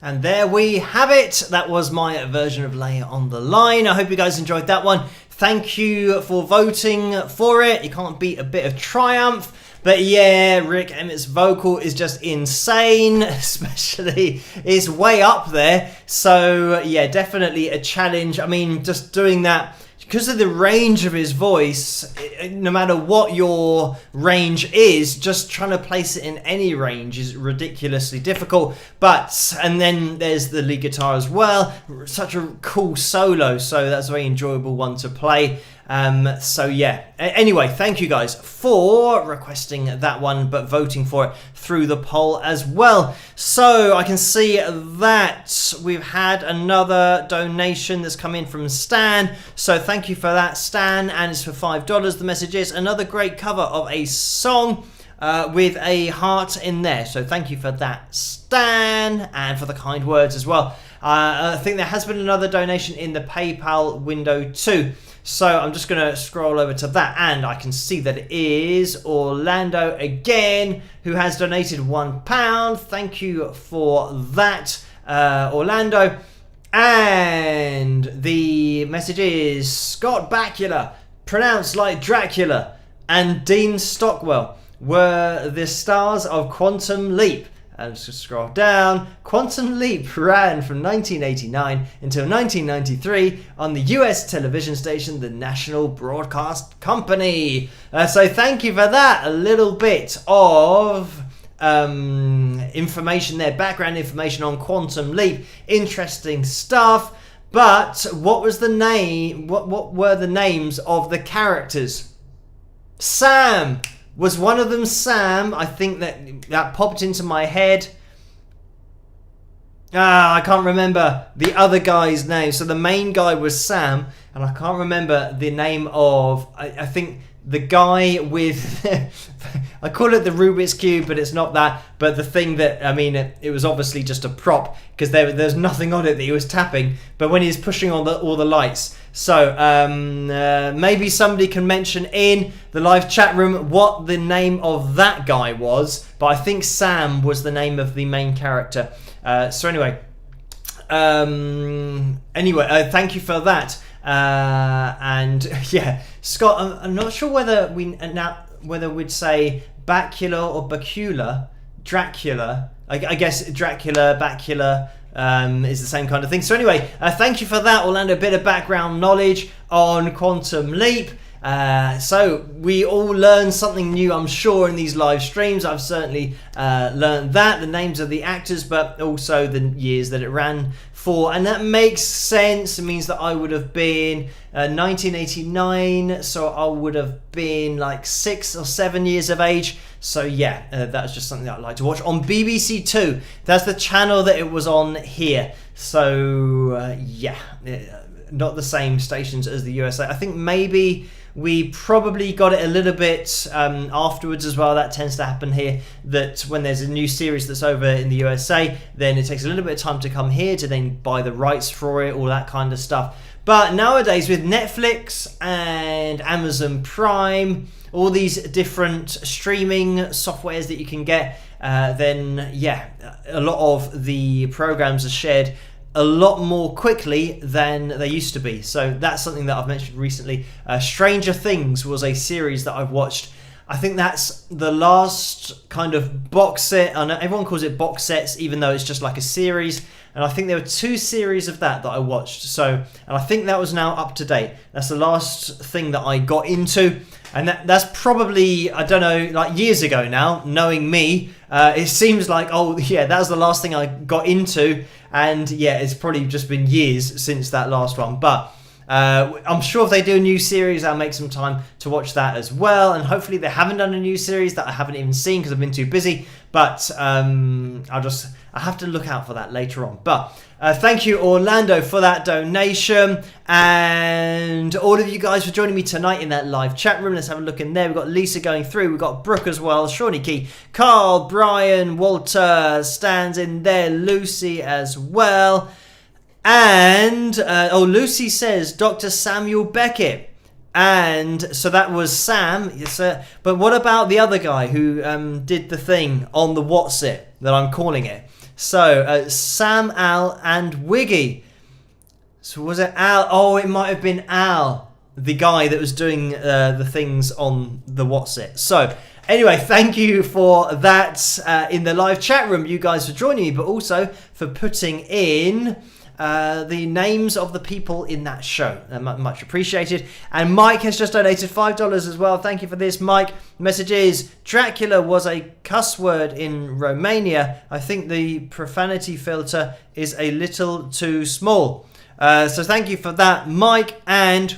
And there we have it. That was my version of Lay It On The Line. I hope you guys enjoyed that one. Thank you for voting for it. You can't beat a bit of triumph. But yeah, Rick Emmett's vocal is just insane, especially it's way up there. So yeah, definitely a challenge. I mean, just doing that because of the range of his voice, no matter what your range is, just trying to place it in any range is ridiculously difficult. And then there's the lead guitar as well. Such a cool solo, so that's a very enjoyable one to play. So yeah, anyway, thank you guys for requesting that one, but voting for it through the poll as well. So I can see that we've had another donation that's come in from Stan, so thank you for that, Stan, and it's for $5. The message is another great cover of a song with a heart in there, so thank you for that, Stan, and for the kind words as well. I think there has been another donation in the PayPal window too. So I'm just going to scroll over to that, and I can see that it is Orlando again, who has donated £1. Thank you for that, Orlando. And the message is Scott Bakula, pronounced like Dracula, and Dean Stockwell were the stars of Quantum Leap. And just scroll down. Quantum Leap ran from 1989 until 1993 on the US television station, the National Broadcast Company. So thank you for that. A little bit of information there, background information on Quantum Leap. Interesting stuff. But what was the name? What were the names of the characters? Sam. Was one of them Sam? I think that popped into my head. I can't remember the other guy's name. So the main guy was Sam, and I can't remember the name of, I think the guy with, I call it the Rubik's Cube, but it's not that. But the thing that, I mean, it was obviously just a prop, because there's nothing on it that he was tapping. But when he was pushing on all the lights. So maybe somebody can mention in the live chat room what the name of that guy was. But I think Sam was the name of the main character. So anyway, thank you for that. And yeah, Scott, I'm not sure whether we'd say Bacula or Bacula, Dracula. I guess Dracula, Bacula. Is the same kind of thing. So anyway, thank you for that, Orlando. A bit of background knowledge on Quantum Leap. So we all learn something new, I'm sure, in these live streams. I've certainly learned that, the names of the actors, but also the years that it ran for. And that makes sense. It means that I would have been 1989, so I would have been like 6 or 7 years of age. So yeah, that's just something that I like to watch on BBC Two. That's the channel that it was on here. So yeah, not the same stations as the USA. I think maybe we probably got it a little bit afterwards as well. That tends to happen here, that when there's a new series that's over in the USA, then it takes a little bit of time to come here to then buy the rights for it, all that kind of stuff. But nowadays with Netflix and Amazon Prime, all these different streaming softwares that you can get, then yeah, a lot of the programs are shared a lot more quickly than they used to be. So that's something that I've mentioned recently. Stranger Things was a series that I've watched. I think that's the last kind of box set. I know everyone calls it box sets, even though it's just like a series. And I think there were 2 series of that I watched. So, and I think that was now up to date. That's the last thing that I got into. And that's probably, I don't know, like years ago now, knowing me. It seems like, oh yeah, that was the last thing I got into. And yeah, it's probably just been years since that last one. But I'm sure if they do a new series, I'll make some time to watch that as well. And hopefully they haven't done a new series that I haven't even seen because I've been too busy. But I have to look out for that later on. But thank you, Orlando, for that donation. And all of you guys for joining me tonight in that live chat room. Let's have a look in there. We've got Lisa going through. We've got Brooke as well. Shawnee Key, Carl, Brian, Walter stands in there. Lucy as well. And, Lucy says Dr. Samuel Beckett. And so that was Sam. Yes, but what about the other guy who did the thing on the What's It that I'm calling it? So, Sam, Al, and Wiggy. So was it Al? Oh, it might have been Al, the guy that was doing the things on the What's It. So, anyway, thank you for that in the live chat room, you guys for joining me, but also for putting in the names of the people in that show. Much appreciated. And Mike has just donated $5 as well. Thank you for this, Mike. The message is, Dracula was a cuss word in Romania. I think the profanity filter is a little too small. So thank you for that, Mike. And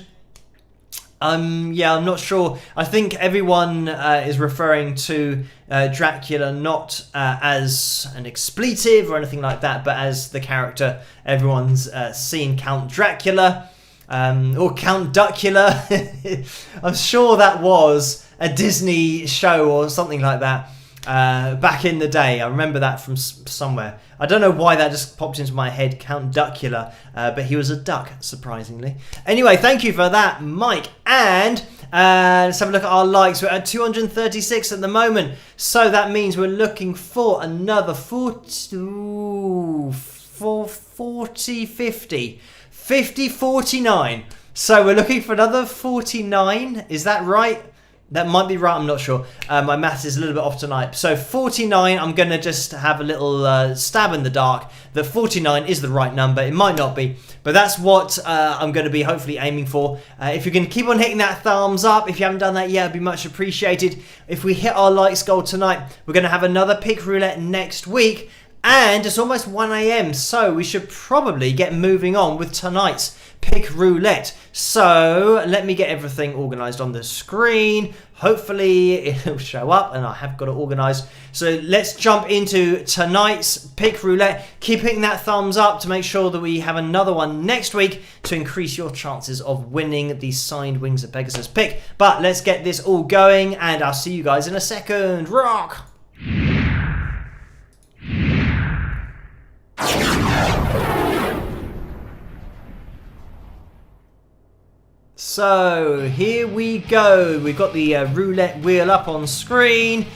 I'm not sure. I think everyone is referring to Dracula not as an expletive or anything like that, but as the character everyone's seen, Count Dracula, or Count Duckula. I'm sure that was a Disney show or something like that back in the day. I remember that from somewhere. I don't know why that just popped into my head, Count Duckula, but he was a duck, surprisingly. Anyway, thank you for that, Mike. And let's have a look at our likes. We're at 236 at the moment, so that means we're looking for another 49. So we're looking for another 49. Is that right? That might be right, I'm not sure. My maths is a little bit off tonight. So 49, I'm going to just have a little stab in the dark that 49 is the right number. It might not be, but that's what I'm going to be hopefully aiming for. If you can keep on hitting that thumbs up, if you haven't done that yet, it'd be much appreciated. If we hit our likes goal tonight, we're going to have another pick roulette next week. And it's almost 1 a.m, so we should probably get moving on with tonight's pick roulette. So let me get everything organised on the screen. Hopefully it'll show up, and I have got it organised. So let's jump into tonight's pick roulette. Keep hitting that thumbs up to make sure that we have another one next week to increase your chances of winning the signed Wings of Pegasus pick. But let's get this all going, and I'll see you guys in a second. Rock! So here we go. We've got the roulette wheel up on screen,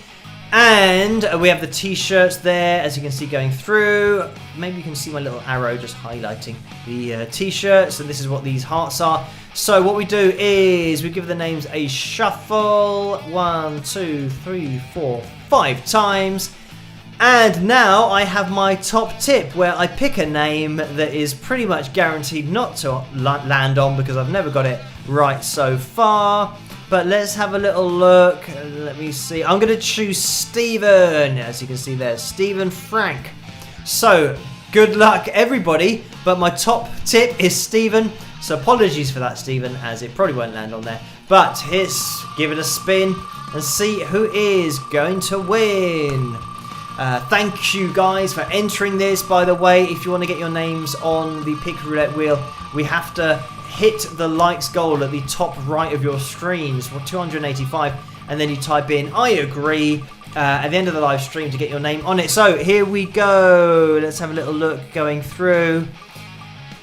and we have the t-shirts there, as you can see, going through. Maybe you can see my little arrow just highlighting the t-shirts, and this is what these hearts are. So what we do is we give the names a shuffle 1, 2, 3, 4, 5 times. And now I have my top tip, where I pick a name that is pretty much guaranteed not to land on, because I've never got it right so far. But let's have a little look. Let me see. I'm going to choose Stephen, as you can see there. Stephen Frank. So good luck, everybody. But my top tip is Stephen. So apologies for that, Stephen, as it probably won't land on there. But let's give it a spin and see who is going to win. Thank you guys for entering this. By the way, if you want to get your names on the pick roulette wheel, we have to hit the likes goal at the top right of your screens for 285, and then you type in I agree at the end of the live stream to get your name on it. So here we go. Let's have a little look going through.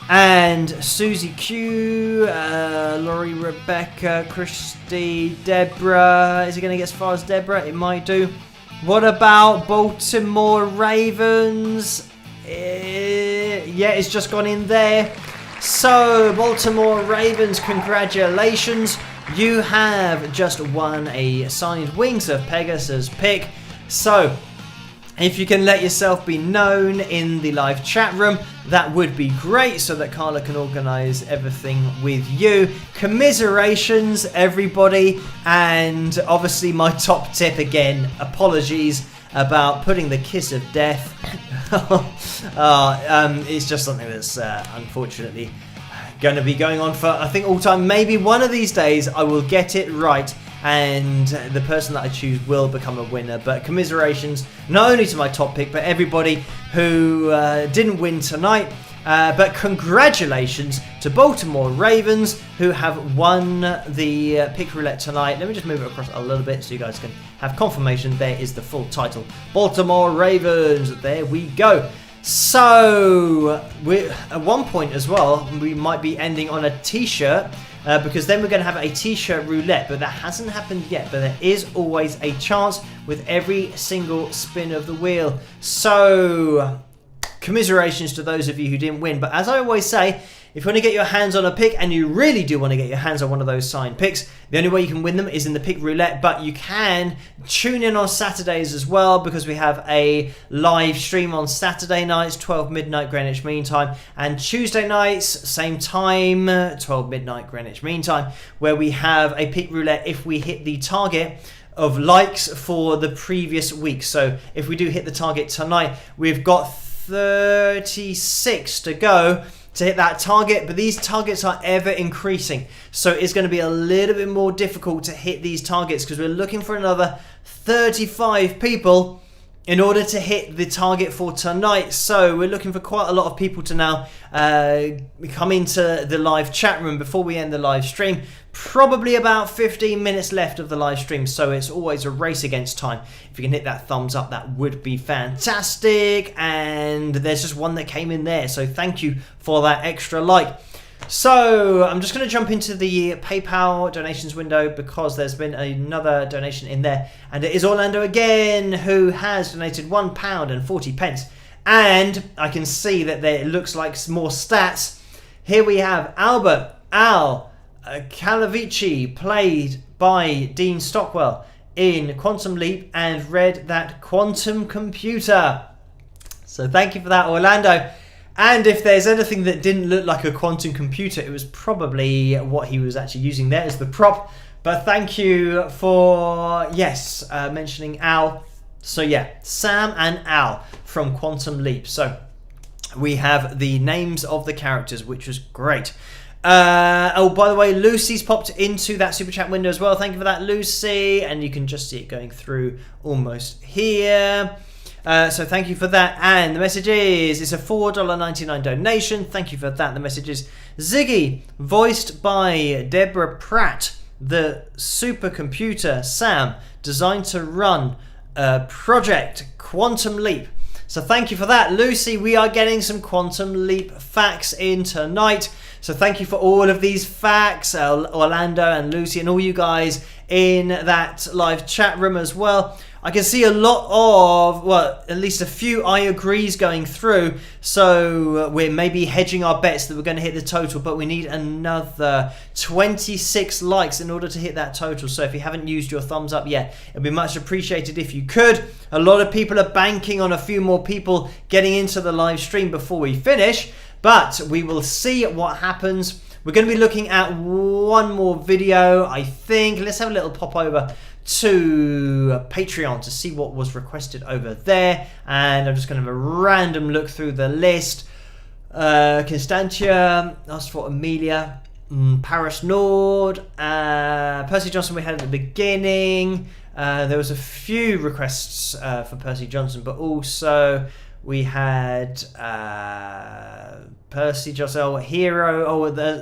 And Susie Q, Laurie, Rebecca, Christy, Deborah. Is it going to get as far as Deborah? It might do. What about Baltimore Ravens? Yeah, it's just gone in there. So, Baltimore Ravens, congratulations. You have just won a signed Wings of Pegasus pick. So, if you can let yourself be known in the live chat room, that would be great, so that Carla can organise everything with you. Commiserations, everybody. And obviously my top tip again, apologies about putting the kiss of death. It's just something that's unfortunately going to be going on for, I think, all time. Maybe one of these days I will get it right, and the person that I choose will become a winner. But commiserations not only to my top pick, but everybody who didn't win tonight. But congratulations to Baltimore Ravens, who have won the pick roulette tonight. Let me just move it across a little bit so you guys can have confirmation. There is the full title, Baltimore Ravens. There we go. So at one point as well, we might be ending on a t-shirt, because then we're going to have a t-shirt roulette, but that hasn't happened yet. But there is always a chance with every single spin of the wheel. So commiserations to those of you who didn't win. But as I always say, If you want to get your hands on a pick, and you really do want to get your hands on one of those signed picks, the only way you can win them is in the pick roulette, but you can tune in on Saturdays as well, because we have a live stream on Saturday nights, 12 midnight Greenwich Mean Time, and Tuesday nights, same time, 12 midnight Greenwich Mean Time, where we have a pick roulette if we hit the target of likes for the previous week. So if we do hit the target tonight, we've got 36 to go to hit that target, but these targets are ever increasing, so it's going to be a little bit more difficult to hit these targets, because we're looking for another 35 people in order to hit the target for tonight. So we're looking for quite a lot of people to now come into the live chat room before we end the live stream. Probably about 15 minutes left of the live stream, so it's always a race against time. If you can hit that thumbs up, that would be fantastic. And there's just one that came in there, so thank you for that extra like. So I'm just going to jump into the PayPal donations window, because there's been another donation in there, and it is Orlando again, who has donated £1.40. And I can see that there, it looks like more stats. Here we have Albert Al Calavici, played by Dean Stockwell in Quantum Leap, and read that quantum computer. So thank you for that, Orlando. And if there's anything that didn't look like a quantum computer, it was probably what he was actually using there as the prop. But thank you for, mentioning Al. So yeah, Sam and Al from Quantum Leap. So we have the names of the characters, which was great. Oh, by the way, Lucy's popped into that super chat window as well. Thank you for that, Lucy. And you can just see it going through almost here. So thank you for that. And the message is, it's a $4.99 donation. Thank you for that. The message is, Ziggy, voiced by Deborah Pratt, the supercomputer Sam, designed to run Project Quantum Leap. So thank you for that, Lucy. We are getting some Quantum Leap facts in tonight. So thank you for all of these facts, Orlando and Lucy, and all you guys in that live chat room as well. I can see a lot of, well, at least a few I agrees going through. So we're maybe hedging our bets that we're going to hit the total, but we need another 26 likes in order to hit that total. So if you haven't used your thumbs up yet, it'd be much appreciated if you could. A lot of people are banking on a few more people getting into the live stream before we finish, but we will see what happens. We're going to be looking at one more video, I think. Let's have a little pop over to Patreon to see what was requested over there, and I'm just going to have a random look through the list. Constantia asked for Amelia, Paris Nord, Percy Johnson we had at the beginning. There was a few requests for Percy Johnson, but also we had Percy Johnson, Hero,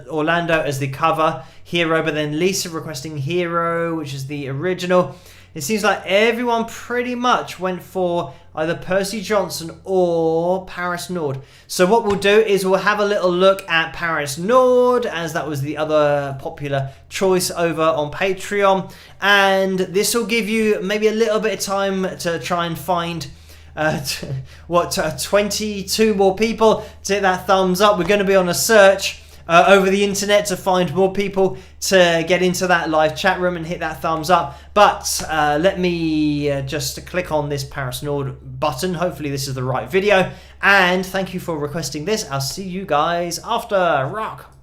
Orlando as the cover, Hero, but then Lisa requesting Hero, which is the original. It seems like everyone pretty much went for either Percy Johnson or Paris Nord. So what we'll do is we'll have a little look at Paris Nord, as that was the other popular choice over on Patreon. And this will give you maybe a little bit of time to try and find 22 more people to hit that thumbs up. We're going to be on a search over the internet to find more people to get into that live chat room and hit that thumbs up. But let me just click on this Paris Nord button. Hopefully this is the right video. And thank you for requesting this. I'll see you guys after. Rock.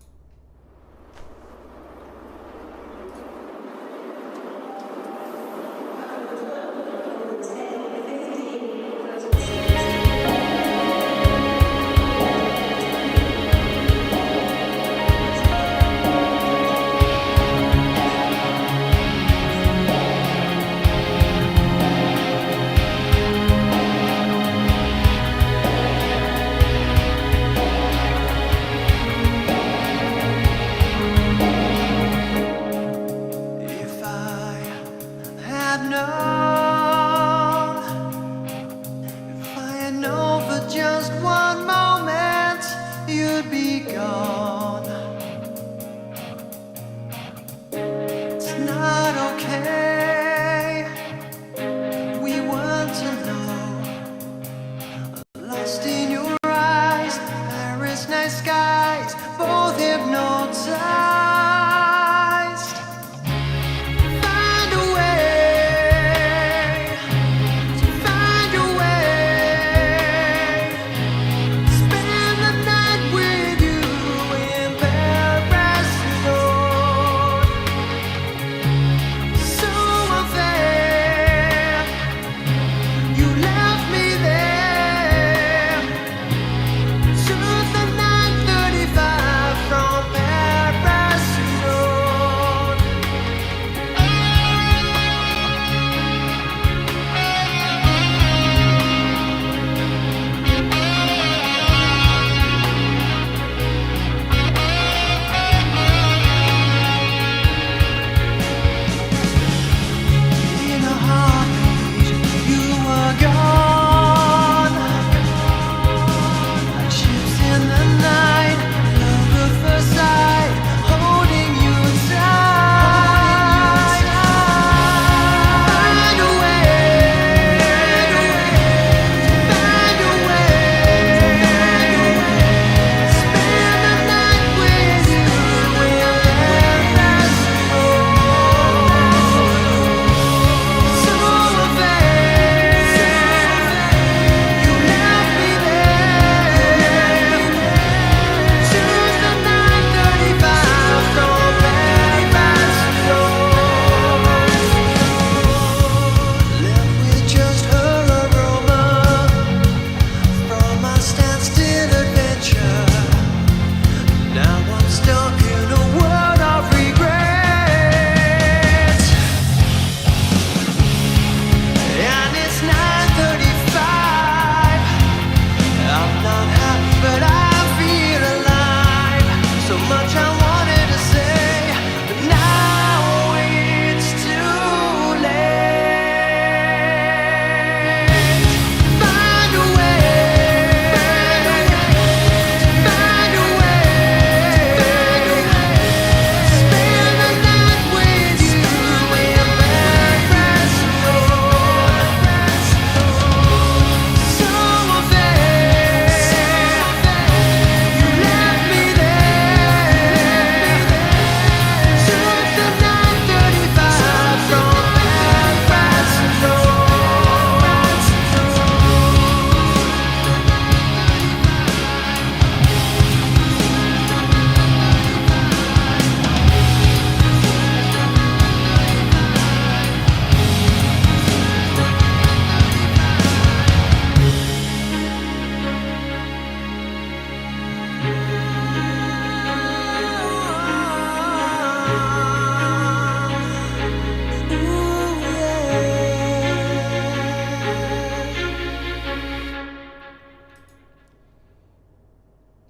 Lost in your eyes, there is night skies.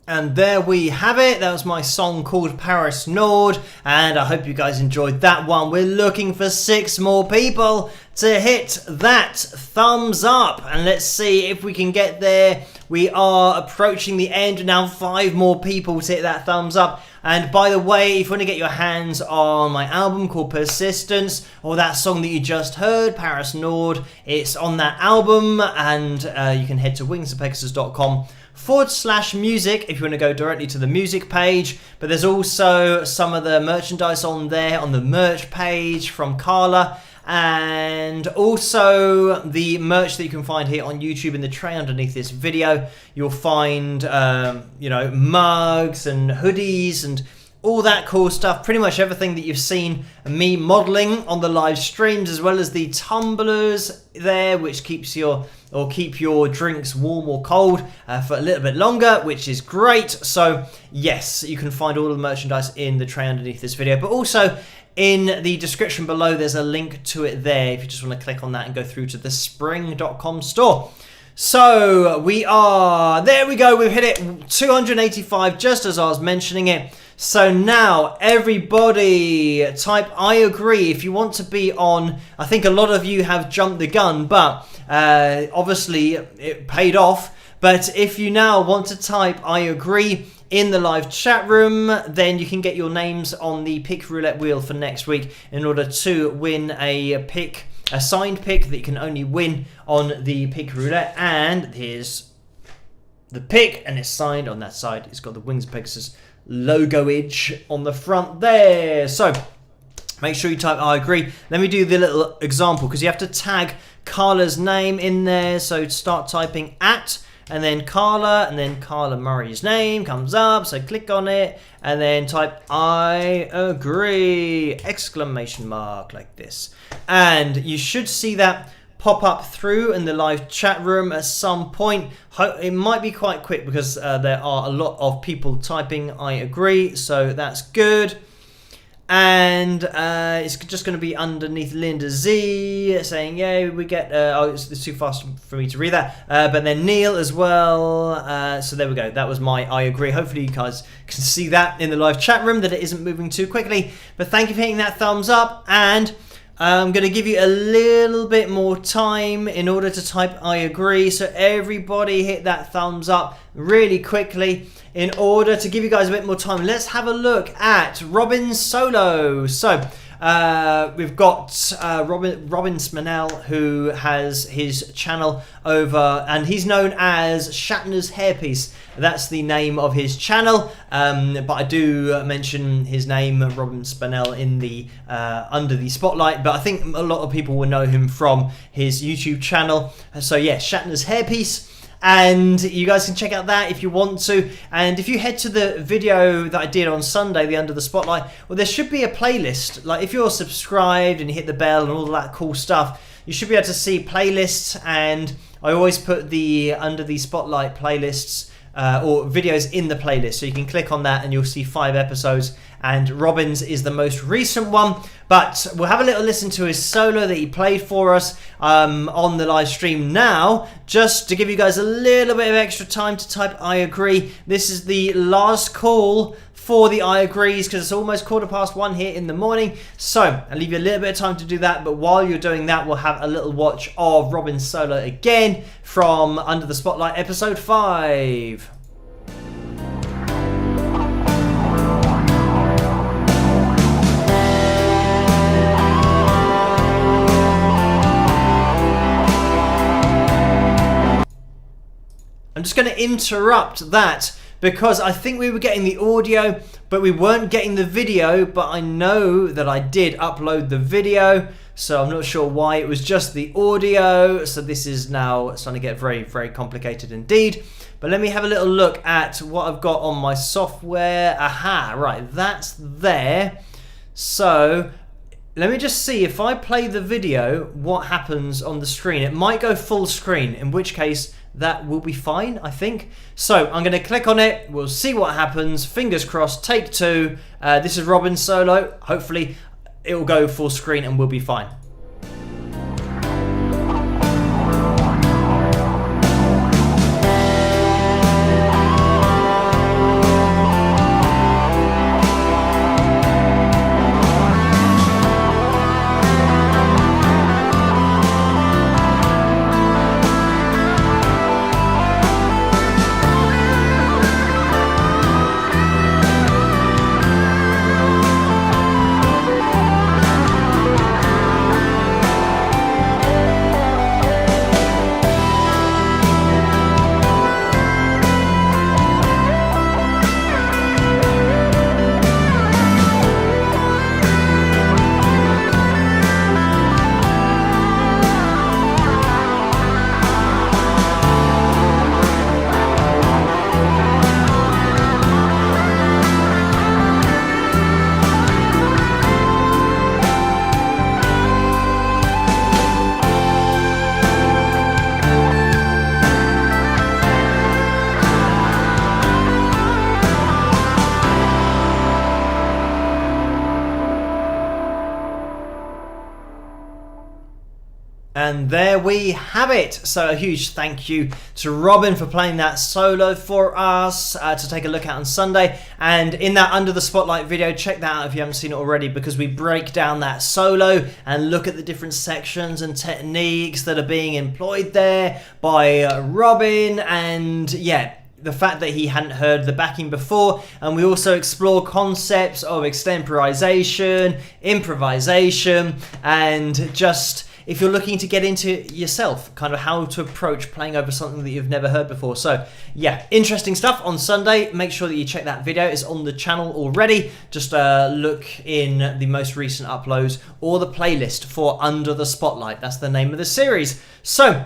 And there we have it. That was my song called Paris Nord, and I hope you guys enjoyed that one. We're looking for 6 more people to hit that thumbs up, and let's see if we can get there. We are approaching the end now. 5 more people to hit that thumbs up. And by the way, if you want to get your hands on my album called Persistence, or that song that you just heard, Paris Nord, it's on that album, and you can head to wingsofpegasus.com/music if you want to go directly to the music page. But there's also some of the merchandise on there on the merch page from Carla, and also the merch that you can find here on YouTube in the tray underneath this video. You'll find mugs and hoodies and all that cool stuff, pretty much everything that you've seen me modeling on the live streams, as well as the tumblers there, which keep your drinks warm or cold for a little bit longer, which is great. So yes, you can find all the merchandise in the tray underneath this video, but also in the description below there's a link to it there if you just want to click on that and go through to the spring.com store. So there we go, we've hit it, 285, just as I was mentioning it. So now everybody type I agree if you want to be on. I think a lot of you have jumped the gun, but obviously it paid off. But if you now want to type I agree in the live chat room, then you can get your names on the pick roulette wheel for next week in order to win a signed pick that you can only win on the pick roulette. And here's the pick, and it's signed on that side. It's got the Wings of Pegasus logo-age on the front there. So make sure you type I agree. Let me do the little example, because you have to tag Carla's name in there. So start typing @ and then Carla, and then Carla Murray's name comes up, so click on it and then type I agree ! Like this, and you should see that pop up through in the live chat room at some point. It might be quite quick because there are a lot of people typing I agree, so that's good. And it's just going to be underneath Linda Z saying, yeah, we get, it's too fast for me to read that. But then Neil as well. So there we go. That was my I agree. Hopefully you guys can see that in the live chat room, that it isn't moving too quickly. But thank you for hitting that thumbs up. And I'm going to give you a little bit more time in order to type I agree. So everybody hit that thumbs up really quickly in order to give you guys a bit more time. Let's have a look at Robin's solo. So we've got Robin Smanel, who has his channel over, and he's known as Shatner's Hairpiece. That's the name of his channel, but I do mention his name, Robin Spanel, in the under the spotlight. But I think a lot of people will know him from his YouTube channel. So yeah, Shatner's Hairpiece. And you guys can check out that if you want to. And if you head to the video that I did on Sunday, the Under the Spotlight, well, there should be a playlist. Like if you're subscribed and you hit the bell and all that cool stuff, you should be able to see playlists. And I always put the Under the Spotlight playlists or videos in the playlist. So you can click on that and you'll see 5 episodes. And Robin's is the most recent one. But we'll have a little listen to his solo that he played for us on the live stream now, just to give you guys a little bit of extra time to type I agree. This is the last call for the I agrees, because it's almost 1:15 here in the morning. So I'll leave you a little bit of time to do that. But while you're doing that, we'll have a little watch of Robin's solo again from Under the Spotlight episode 5. I'm just going to interrupt that because I think we were getting the audio, but we weren't getting the video. But I know that I did upload the video, so I'm not sure why it was just the audio. So this is now starting to get very, very complicated indeed. But let me have a little look at what I've got on my software. Aha, right, that's there. So let me just see if I play the video, what happens on the screen. It might go full screen, in which case that will be fine, I think. So I'm going to click on it. We'll see what happens. Fingers crossed. Take 2. This is Robin's solo. Hopefully it will go full screen and we'll be fine. And there we have it. So a huge thank you to Robin for playing that solo for us to take a look at on Sunday. And in that Under the Spotlight video, check that out if you haven't seen it already, because we break down that solo and look at the different sections and techniques that are being employed there by Robin. And yeah, the fact that he hadn't heard the backing before. And we also explore concepts of extemporization, improvisation, and just, if you're looking to get into yourself, kind of how to approach playing over something that you've never heard before. So yeah, interesting stuff on Sunday. Make sure that you check that video. It's on the channel already. Just look in the most recent uploads or the playlist for Under the Spotlight. That's the name of the series. So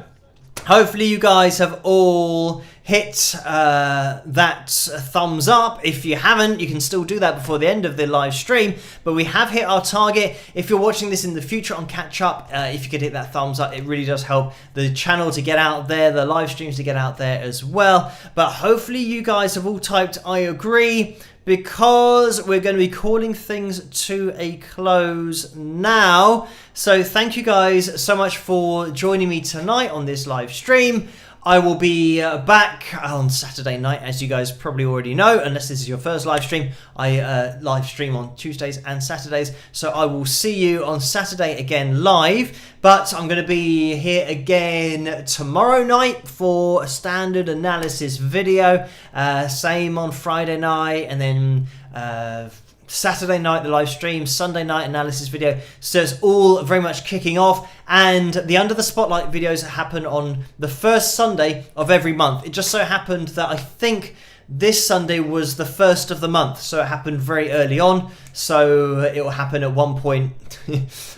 hopefully you guys have all hit that thumbs up. If you haven't, you can still do that before the end of the live stream. But we have hit our target. If you're watching this in the future on catch up, if you could hit that thumbs up, it really does help the channel to get out there, the live streams to get out there as well. But hopefully you guys have all typed I agree, because we're going to be calling things to a close now. So thank you guys so much for joining me tonight on this live stream. I will be back on Saturday night, as you guys probably already know, unless this is your first live stream. I live stream on Tuesdays and Saturdays, so I will see you on Saturday again live. But I'm going to be here again tomorrow night for a standard analysis video. Same on Friday night, and then Saturday night the live stream, Sunday night analysis video. So it's all very much kicking off, and the Under the Spotlight videos happen on the first Sunday of every month. It just so happened that I think this Sunday was the first of the month, so it happened very early on. So it will happen at one point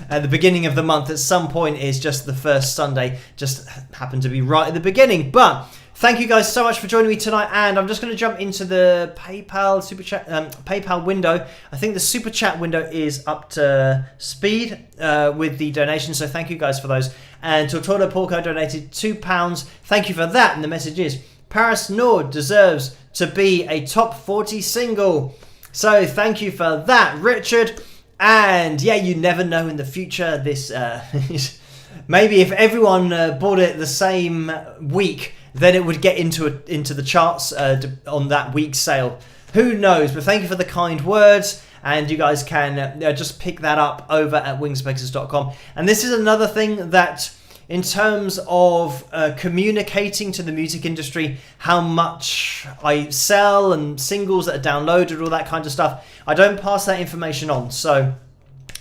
at the beginning of the month. At some point, it's just the first Sunday, just happened to be right at the beginning. But thank you guys so much for joining me tonight, and I'm just going to jump into the PayPal super chat, PayPal window. I think the super chat window is up to speed with the donations, so thank you guys for those. And Tortoro Porco donated £2. Thank you for that. And the message is, Paris Nord deserves to be a top 40 single. So thank you for that, Richard. And yeah, you never know in the future. This maybe if everyone bought it the same week, then it would get into the charts on that week's sale. Who knows? But thank you for the kind words, and you guys can just pick that up over at wingspegasus.com. And this is another thing that, in terms of communicating to the music industry how much I sell and singles that are downloaded, all that kind of stuff, I don't pass that information on. So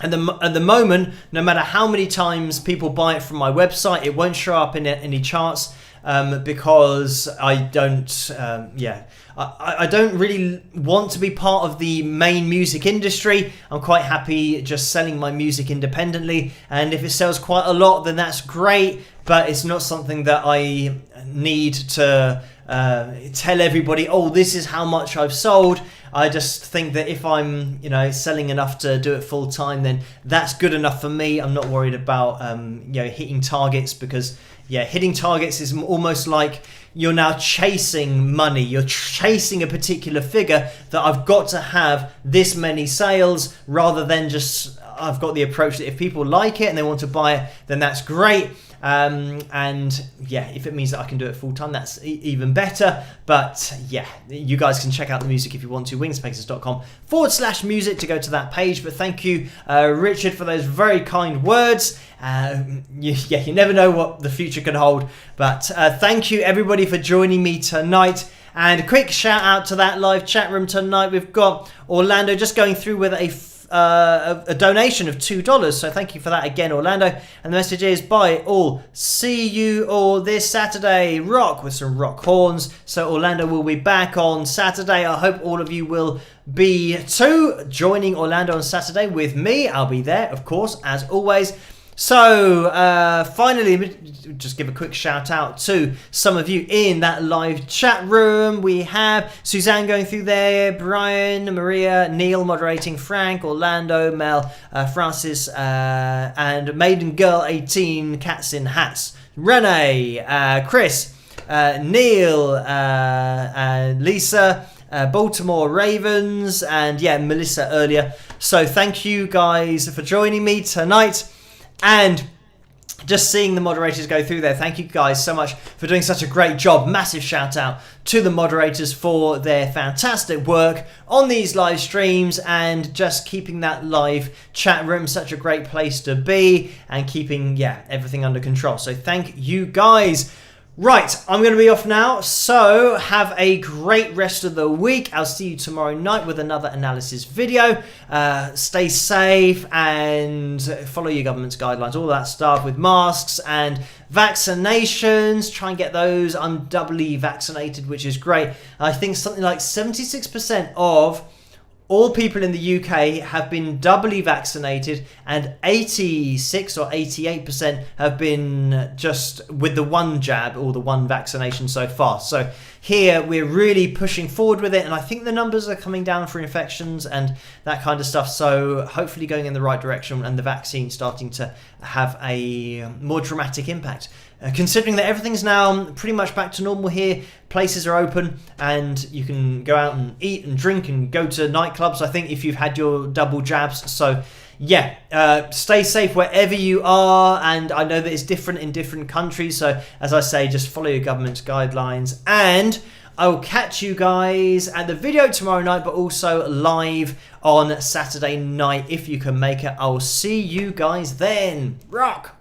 at the moment, no matter how many times people buy it from my website, it won't show up in any charts. Because I don't, I don't really want to be part of the main music industry. I'm quite happy just selling my music independently, and if it sells quite a lot, then that's great, but it's not something that I need to tell everybody, oh, this is how much I've sold. I just think that if I'm, selling enough to do it full time, then that's good enough for me. I'm not worried about, hitting targets, because hitting targets is almost like you're now chasing money. You're chasing a particular figure that I've got to have this many sales, rather than just, I've got the approach that if people like it and they want to buy it, then that's great. And yeah, if it means that I can do it full time, that's even better. But yeah, you guys can check out the music if you want to, wingspegasus.com/music to go to that page. But thank you, Richard, for those very kind words. You never know what the future can hold. But thank you everybody for joining me tonight. And a quick shout out to that live chat room tonight. We've got Orlando just going through with a donation of $2, so thank you for that again, Orlando. And the message is, bye all, see you all this Saturday, rock with some rock horns. So Orlando will be back on Saturday. I hope all of you will be too, joining Orlando on Saturday with me. I'll be there, of course, as always. So finally, just give a quick shout out to some of you in that live chat room. We have Suzanne going through there, Brian, Maria, Neil moderating, Frank, Orlando, Mel, Francis, and Maiden Girl 18, Cats in Hats, Renee, Chris, Neil, Lisa, Baltimore Ravens, and yeah, Melissa earlier. So thank you guys for joining me tonight. And just seeing the moderators go through there, thank you guys so much for doing such a great job. Massive shout out to the moderators for their fantastic work on these live streams and just keeping that live chat room such a great place to be and keeping, everything under control. So thank you guys. Right, I'm going to be off now, so have a great rest of the week. I'll see you tomorrow night with another analysis video. Stay safe and follow your government's guidelines, all that stuff with masks and vaccinations. Try and get those. I'm doubly vaccinated, which is great. I think something like 76% of all people in the UK have been doubly vaccinated and 86 or 88% have been just with the one jab or the one vaccination so far. So here we're really pushing forward with it, and I think the numbers are coming down for infections and that kind of stuff. So hopefully going in the right direction and the vaccine starting to have a more dramatic impact. Considering that everything's now pretty much back to normal here, places are open and you can go out and eat and drink and go to nightclubs, I think, if you've had your double jabs. So stay safe wherever you are, and I know that it's different in different countries, so as I say, just follow your government's guidelines, and I will catch you guys at the video tomorrow night, but also live on Saturday night if you can make it. I will see you guys then. Rock!